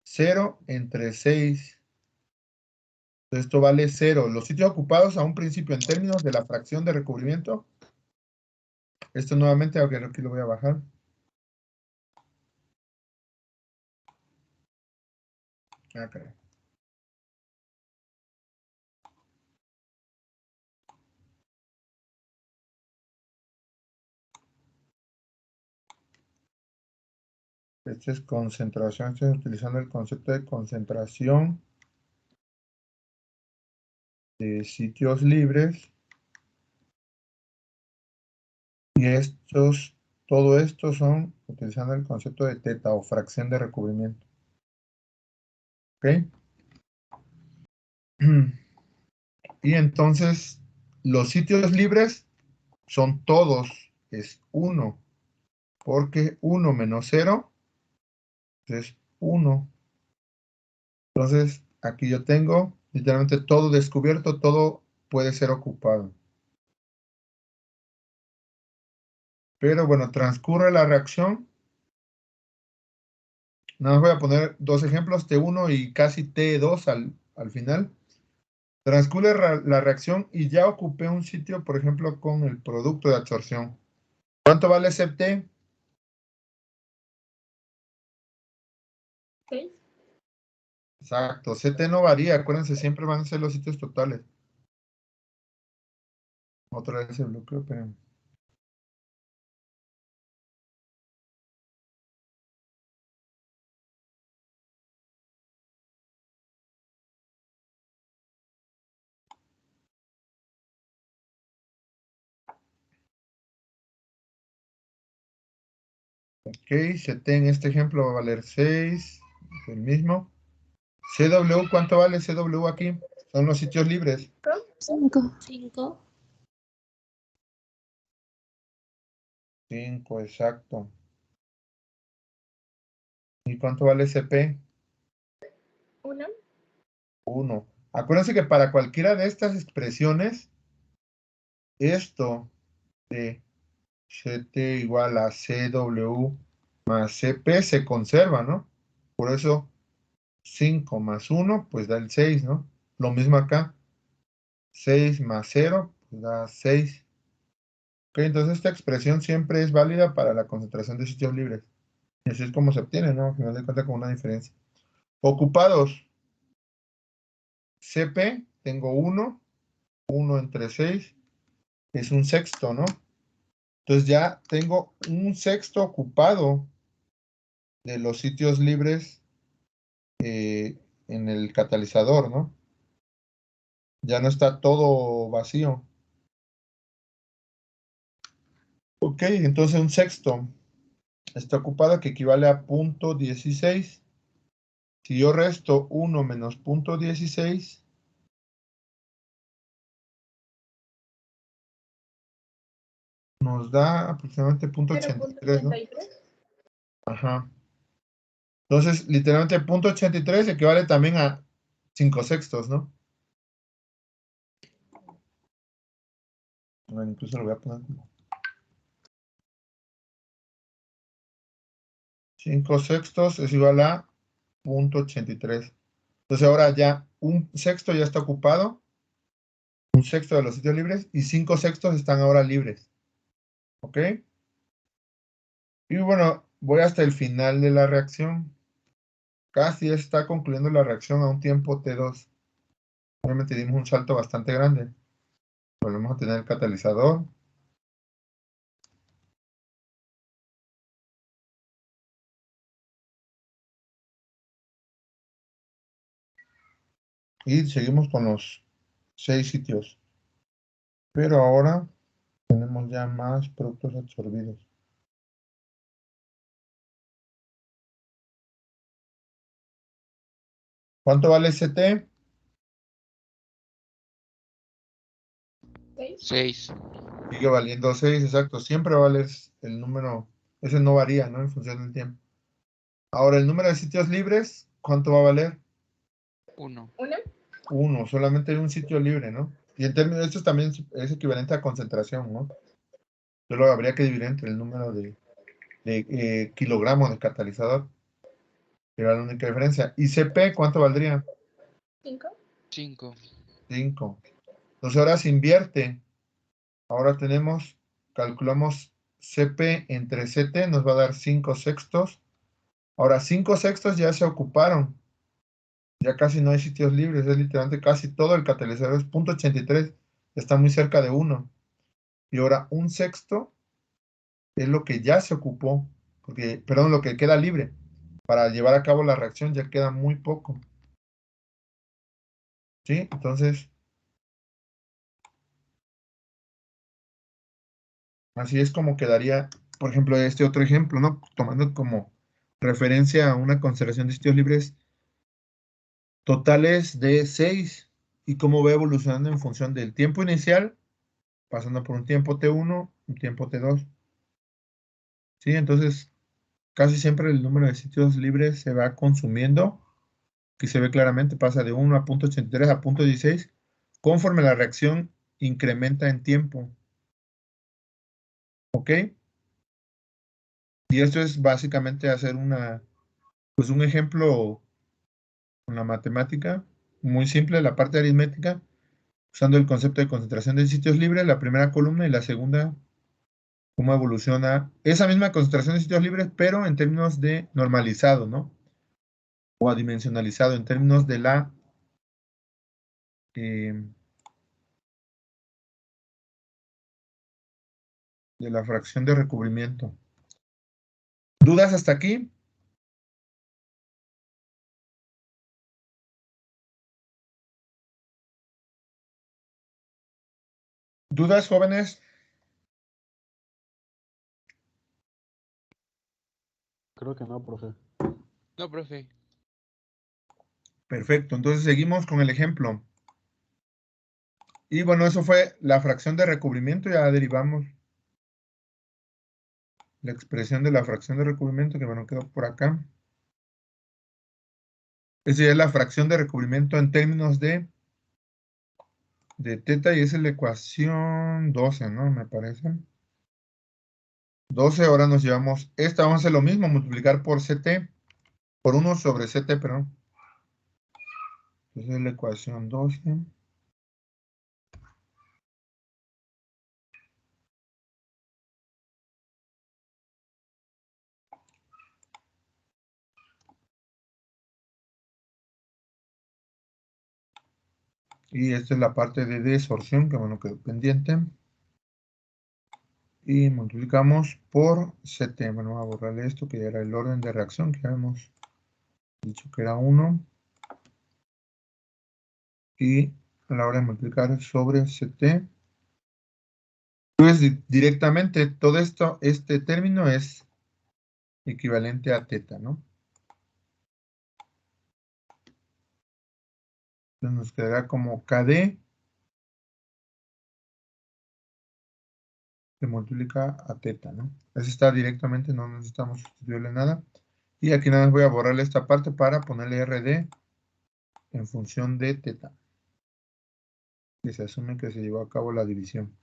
0 entre 6. Entonces esto vale 0. Los sitios ocupados a un principio en términos de la fracción de recubrimiento. Esto nuevamente, aunque aquí lo voy a bajar. Caray. Esto es concentración, estoy utilizando el concepto de concentración de sitios libres. Y todo esto son utilizando el concepto de teta o fracción de recubrimiento. ¿Ok? Y entonces, los sitios libres son todos, es 1, porque 1 menos 0 es 1. Entonces, aquí yo tengo literalmente todo descubierto, todo puede ser ocupado. Pero bueno, transcurre la reacción. Nada más voy a poner dos ejemplos, T1 y casi T2 al final. Transcurre la reacción y ya ocupé un sitio, por ejemplo, con el producto de absorción. ¿Cuánto vale CT? 6. Exacto, CT no varía, acuérdense, siempre van a ser los sitios totales. Otra vez el bloqueo, pero... Ok, CT en este ejemplo va a valer 6, el mismo. CW, ¿cuánto vale CW aquí? Son los sitios libres. 5. 5, exacto. ¿Y cuánto vale CP? 1. 1. Acuérdense que para cualquiera de estas expresiones, esto de CT igual a CW más CP se conserva, ¿no? Por eso 5 más 1, pues da el 6, ¿no? Lo mismo acá. 6 más 0, pues da 6. Ok, entonces esta expresión siempre es válida para la concentración de sitios libres. Y así es como se obtiene, ¿no? Al final de cuentas con una diferencia. Ocupados. CP, tengo 1. 1 entre 6 es un sexto, ¿no? Entonces ya tengo un sexto ocupado de los sitios libres en el catalizador, ¿no? Ya no está todo vacío. Ok, entonces un sexto está ocupado que equivale a 0.16. Si yo resto 1 menos 0.16, nos da aproximadamente 0.83, ¿no? 0.83. Ajá. Entonces, literalmente 0.83 equivale también a 5 sextos, ¿no? Bueno, incluso lo voy a poner como 5 sextos es igual a 0.83. Entonces ahora ya un sexto ya está ocupado, un sexto de los sitios libres y 5 sextos están ahora libres. ¿Ok? Y bueno, voy hasta el final de la reacción. Casi está concluyendo la reacción a un tiempo T2. Obviamente dimos un salto bastante grande. Volvemos a tener el catalizador. Y seguimos con los 6 sitios. Pero ahora tenemos ya más productos absorbidos. ¿Cuánto vale ST? 6. 6. Sigue valiendo 6, exacto. Siempre va a valer el número. Ese no varía, ¿no? En función del tiempo. Ahora, el número de sitios libres, ¿cuánto va a valer? 1. 1. 1, solamente hay un sitio libre, ¿no? Y en términos, esto también es equivalente a concentración, ¿no? Solo habría que dividir entre el número de kilogramos de catalizador, que era la única diferencia. ¿Y CP cuánto valdría? 5. 5. 5. Entonces ahora se invierte. Ahora calculamos CP entre CT, nos va a dar 5 sextos. Ahora 5 sextos ya se ocuparon. Ya casi no hay sitios libres, es literalmente casi todo el catalizador, es 0.83, está muy cerca de 1. Y ahora un sexto es lo que ya se ocupó, perdón, lo que queda libre. Para llevar a cabo la reacción ya queda muy poco. ¿Sí? Entonces, así es como quedaría, por ejemplo, este otro ejemplo, ¿no? Tomando como referencia a una concentración de sitios libres totales de 6 y cómo va evolucionando en función del tiempo inicial, pasando por un tiempo T1, un tiempo T2. ¿Sí? Entonces, casi siempre el número de sitios libres se va consumiendo, que se ve claramente, pasa de 1 a 0.83 a 0.16, conforme la reacción incrementa en tiempo. ¿Ok? Y esto es básicamente hacer pues un ejemplo con la matemática, muy simple, la parte aritmética, usando el concepto de concentración de sitios libres, la primera columna y la segunda, cómo evoluciona esa misma concentración de sitios libres, pero en términos de normalizado, ¿no? O adimensionalizado, en términos de la fracción de recubrimiento. ¿Dudas hasta aquí? ¿Dudas, jóvenes? Creo que no, profe. No, profe. Perfecto, entonces seguimos con el ejemplo. Y bueno, eso fue la fracción de recubrimiento, ya derivamos la expresión de la fracción de recubrimiento, que bueno, quedó por acá. Esa ya es la fracción de recubrimiento en términos de teta y esa es la ecuación 12, ¿no? Me parece. 12, ahora nos llevamos esta, vamos a hacer lo mismo, multiplicar por CT, por 1 sobre CT, perdón. Esa es la ecuación 12. Y esta es la parte de desorción, que bueno, quedó pendiente. Y multiplicamos por CT. Bueno, voy a borrarle esto, que ya era el orden de reacción, que habíamos dicho que era 1. Y a la hora de multiplicar sobre CT, pues directamente todo esto, este término es equivalente a teta, ¿no? Entonces nos quedará como KD que multiplica a teta, ¿no? Eso está directamente, no necesitamos sustituirle nada. Y aquí nada más voy a borrarle esta parte para ponerle RD en función de teta. Que se asume que se llevó a cabo la división.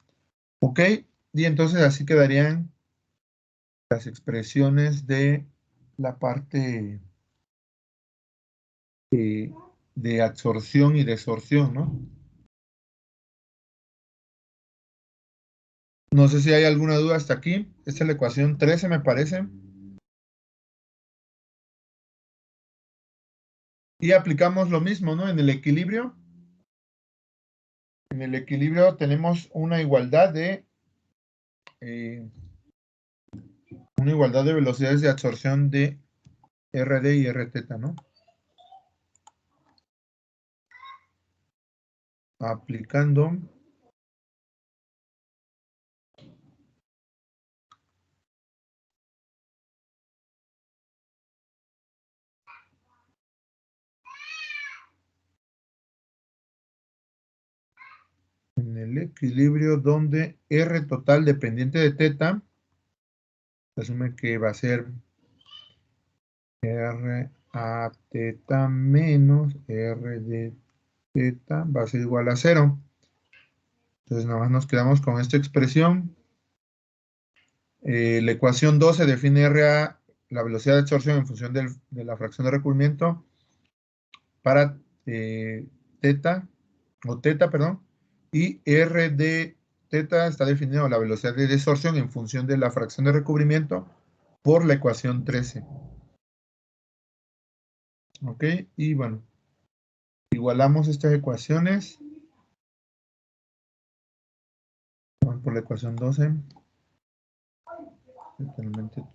Ok, y entonces así quedarían las expresiones de la parte de absorción y desorción, ¿no? No sé si hay alguna duda hasta aquí. Esta es la ecuación 13, me parece. Y aplicamos lo mismo, ¿no? En el equilibrio. En el equilibrio tenemos una igualdad de velocidades de absorción de RD y RT, ¿no? aplicando en el equilibrio donde R total dependiente de teta, se asume que va a ser R a teta menos R de teta va a ser igual a 0. Entonces nada más nos quedamos con esta expresión. La ecuación 12 define RA, la velocidad de absorción en función de la fracción de recubrimiento para teta, perdón, y R de teta está definido la velocidad de desorción en función de la fracción de recubrimiento por la ecuación 13. Ok, y bueno, igualamos estas ecuaciones. Vamos por la ecuación 12.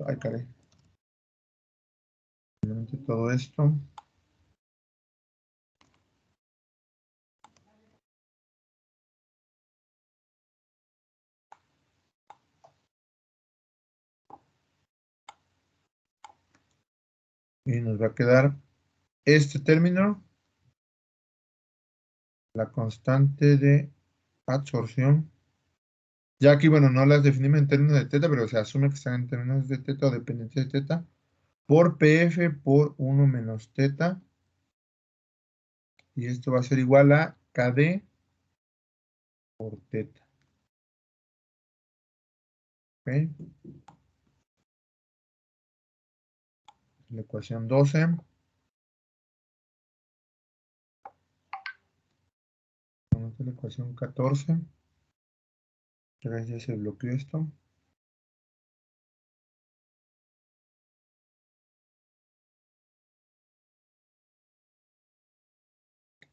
Ay, caray. Todo esto. Y nos va a quedar este término, la constante de absorción. Ya aquí, bueno, no las definimos en términos de teta, pero se asume que están en términos de teta o dependientes de teta, por PF por 1 menos teta. Y esto va a ser igual a KD por teta. ¿Ok? La ecuación 12. Vamos a la ecuación 14. Ya se bloqueó esto.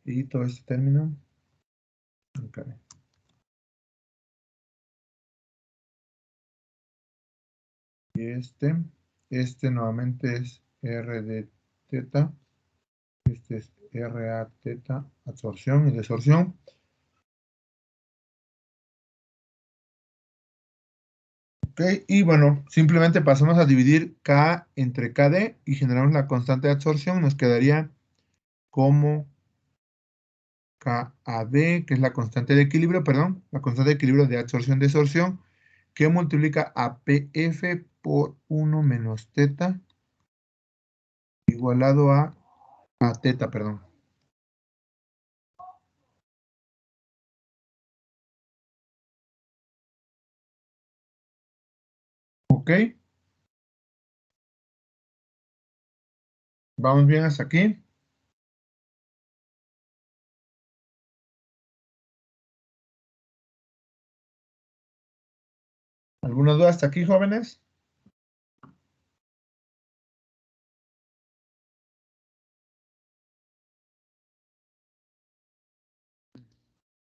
Y todo este término. Okay. Y este nuevamente es R de teta. Este es RA teta, absorción y desorción. Ok, y bueno, simplemente pasamos a dividir K entre KD y generamos la constante de absorción. Nos quedaría como KAD, que es la constante de equilibrio, perdón, la constante de equilibrio de absorción-desorción, que multiplica a PF por 1 menos teta, igualado a teta, perdón. Ok. ¿Vamos bien hasta aquí? ¿Alguna duda hasta aquí, jóvenes?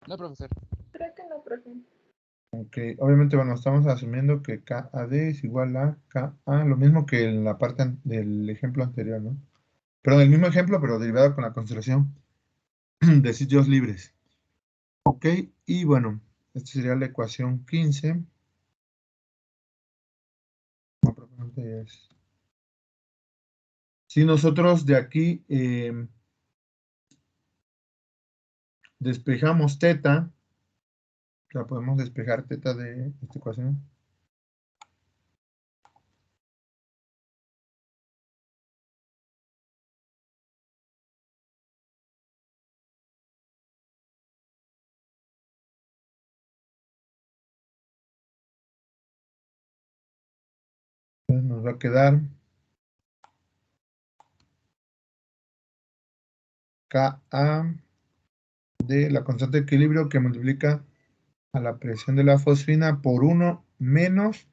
No, profesor. Creo que no, profe. Ok, obviamente, bueno, estamos asumiendo que KAD es igual a KA, lo mismo que en la parte del ejemplo anterior, ¿no? Perdón, el mismo ejemplo, pero derivado con la consideración de sitios libres. Ok, y bueno, esta sería la ecuación 15. No, probablemente es. Si nosotros de aquí despejamos teta, la podemos despejar teta de esta ecuación. Entonces nos va a quedar KA de la constante de equilibrio que multiplica a la presión de la fosfina por 1 menos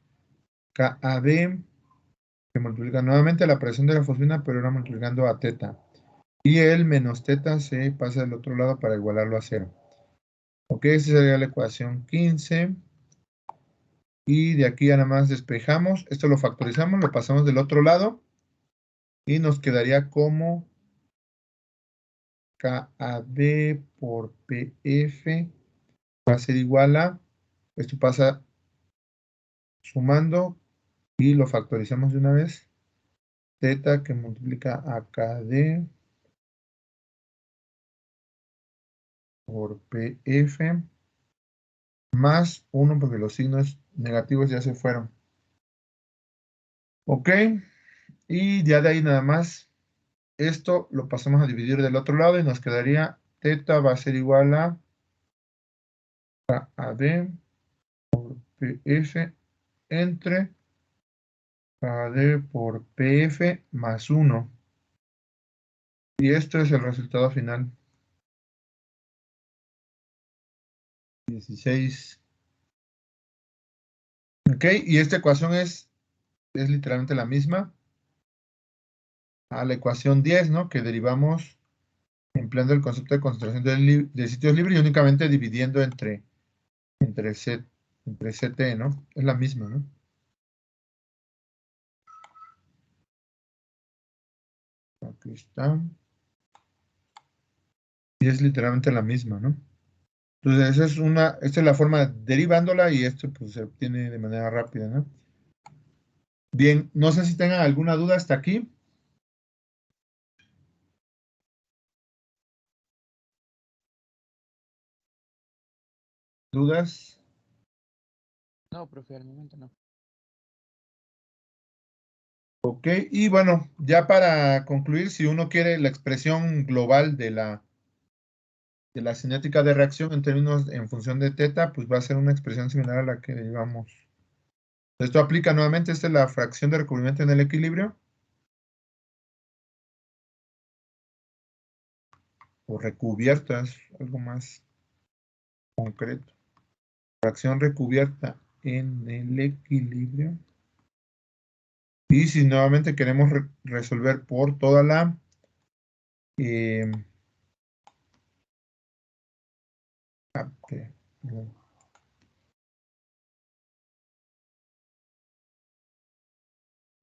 KAD, que multiplica nuevamente a la presión de la fosfina, pero ahora multiplicando a teta. Y el menos teta se pasa del otro lado para igualarlo a 0. Ok, esa sería la ecuación 15. Y de aquí ya nada más despejamos. Esto lo factorizamos, lo pasamos del otro lado. Y nos quedaría como KAB por PF va a ser igual a, esto pasa sumando y lo factorizamos de una vez, teta que multiplica a KD por PF más 1 porque los signos negativos ya se fueron. Ok, y ya de ahí nada más, esto lo pasamos a dividir del otro lado y nos quedaría teta va a ser igual a KAD por PF entre KD por PF más 1. Y esto es el resultado final. 16. Ok, y esta ecuación es literalmente la misma a la ecuación 10, ¿no? Que derivamos empleando el concepto de concentración de sitios libres y únicamente dividiendo entre CT, ¿no? Es la misma, ¿no? Aquí está. Y es literalmente la misma, ¿no? Entonces, esta es la forma derivándola y esto pues se obtiene de manera rápida, ¿no? Bien, no sé si tengan alguna duda hasta aquí. ¿Dudas? No, profe, al momento no. Ok, y bueno, ya para concluir, si uno quiere la expresión global de la cinética de reacción en términos en función de teta, pues va a ser una expresión similar a la que derivamos. Esto aplica nuevamente, esta es la fracción de recubrimiento en el equilibrio. O recubiertas, algo más concreto. Fracción recubierta en el equilibrio. Y si nuevamente queremos resolver por toda la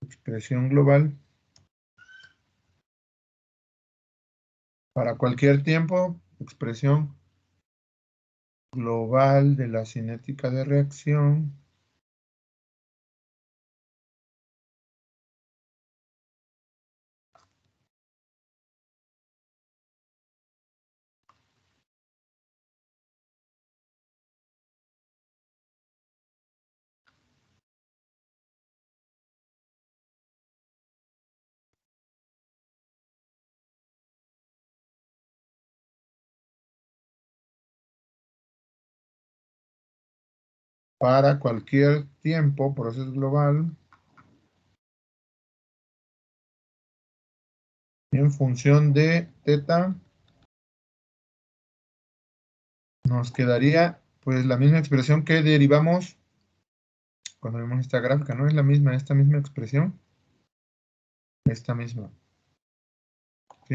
expresión global para cualquier tiempo, expresión global de la cinética de reacción para cualquier tiempo, proceso global, en función de teta, nos quedaría pues la misma expresión que derivamos cuando vemos esta gráfica, ¿no? Es la misma, esta misma expresión, esta misma. ¿Ok?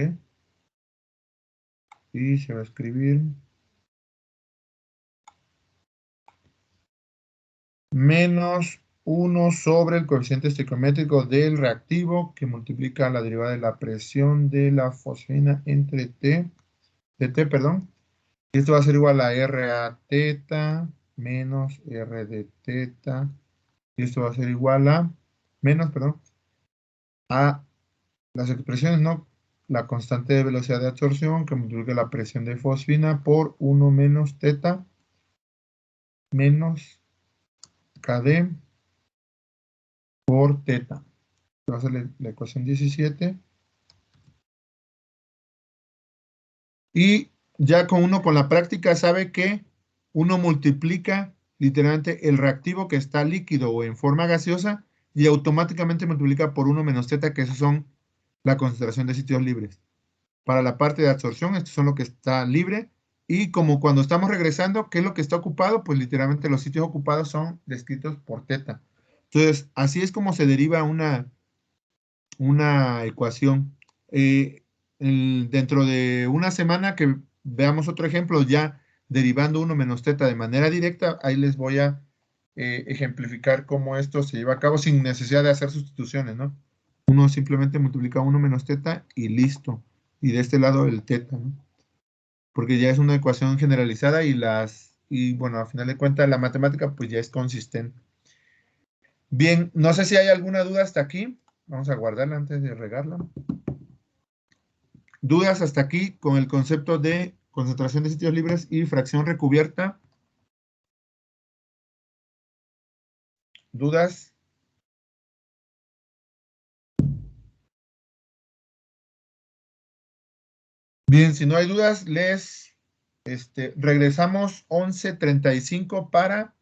Y se va a escribir menos 1 sobre el coeficiente estequiométrico del reactivo que multiplica la derivada de la presión de la fosfina entre T, perdón. Y esto va a ser igual a R a teta menos R de teta. Y esto va a ser igual a, menos, perdón, a las expresiones, ¿no? La constante de velocidad de absorción que multiplica la presión de fosfina por 1 menos teta menos KD por teta. Va a ser la ecuación 17. Y ya con la práctica sabe que uno multiplica literalmente el reactivo que está líquido o en forma gaseosa y automáticamente multiplica por 1 menos teta, que esos son la concentración de sitios libres. Para la parte de absorción, estos son lo que está libre. Y como cuando estamos regresando, ¿qué es lo que está ocupado? Pues literalmente los sitios ocupados son descritos por teta. Entonces, así es como se deriva una ecuación. Dentro de una semana que veamos otro ejemplo, ya derivando 1 menos teta de manera directa, ahí les voy a ejemplificar cómo esto se lleva a cabo sin necesidad de hacer sustituciones, ¿no? Uno simplemente multiplica 1 menos teta y listo. Y de este lado el teta, ¿no? porque ya es una ecuación generalizada y bueno, a final de cuentas la matemática pues ya es consistente. Bien, no sé si hay alguna duda hasta aquí. Vamos a guardarla antes de regarla. ¿Dudas hasta aquí con el concepto de concentración de sitios libres y fracción recubierta? ¿Dudas? Bien, si no hay dudas, regresamos 11:35 para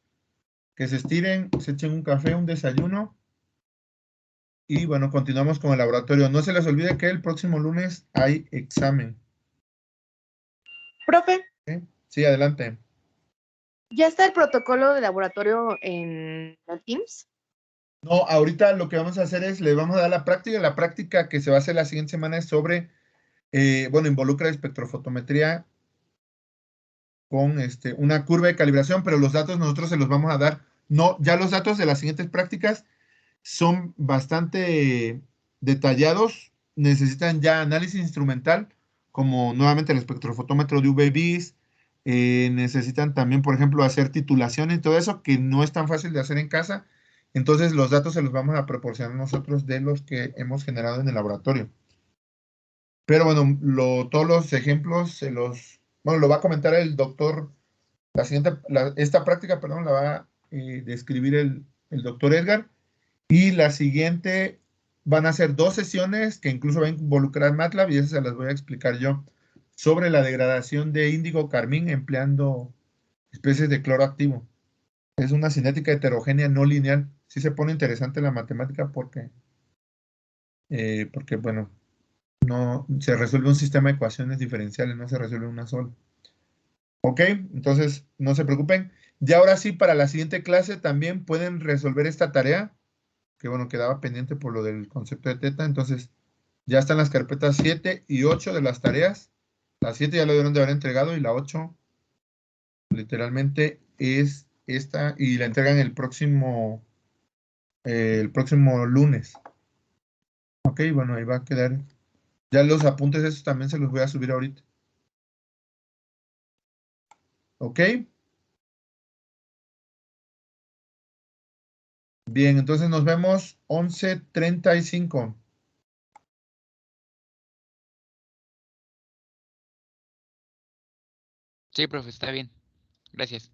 que se estiren, se echen un café, un desayuno. Y bueno, continuamos con el laboratorio. No se les olvide que el próximo lunes hay examen. Profe, ¿Sí? Sí, adelante. ¿ya está el protocolo de laboratorio en el Teams? No, ahorita lo que vamos a hacer es, le vamos a dar la práctica. La práctica que se va a hacer la siguiente semana es sobre, bueno, involucra espectrofotometría con una curva de calibración, pero los datos nosotros se los vamos a dar. No, ya los datos de las siguientes prácticas son bastante detallados, necesitan ya análisis instrumental, como nuevamente el espectrofotómetro de UV-Vis, necesitan también, por ejemplo, hacer titulaciones y todo eso, que no es tan fácil de hacer en casa. Entonces, los datos se los vamos a proporcionar nosotros de los que hemos generado en el laboratorio. Pero bueno, todos los ejemplos bueno, lo va a comentar el doctor, esta práctica, perdón, la va a describir el doctor Edgar. Y la siguiente van a ser 2 sesiones que incluso va a involucrar MATLAB y esas se las voy a explicar yo sobre la degradación de índigo carmín empleando especies de cloro activo. Es una cinética heterogénea no lineal. Sí se pone interesante la matemática porque bueno, no se resuelve un sistema de ecuaciones diferenciales, no se resuelve una sola. Ok, entonces no se preocupen. Y ahora sí, para la siguiente clase también pueden resolver esta tarea, que bueno, quedaba pendiente por lo del concepto de teta. Entonces, ya están las carpetas 7 y 8 de las tareas. La 7 ya lo debieron de haber entregado y la 8 literalmente es esta y la entregan el próximo lunes. Ok, bueno, ahí va a quedar. Ya los apuntes esos también se los voy a subir ahorita. Ok. Bien, entonces nos vemos 11:35. Sí, profe, está bien. Gracias.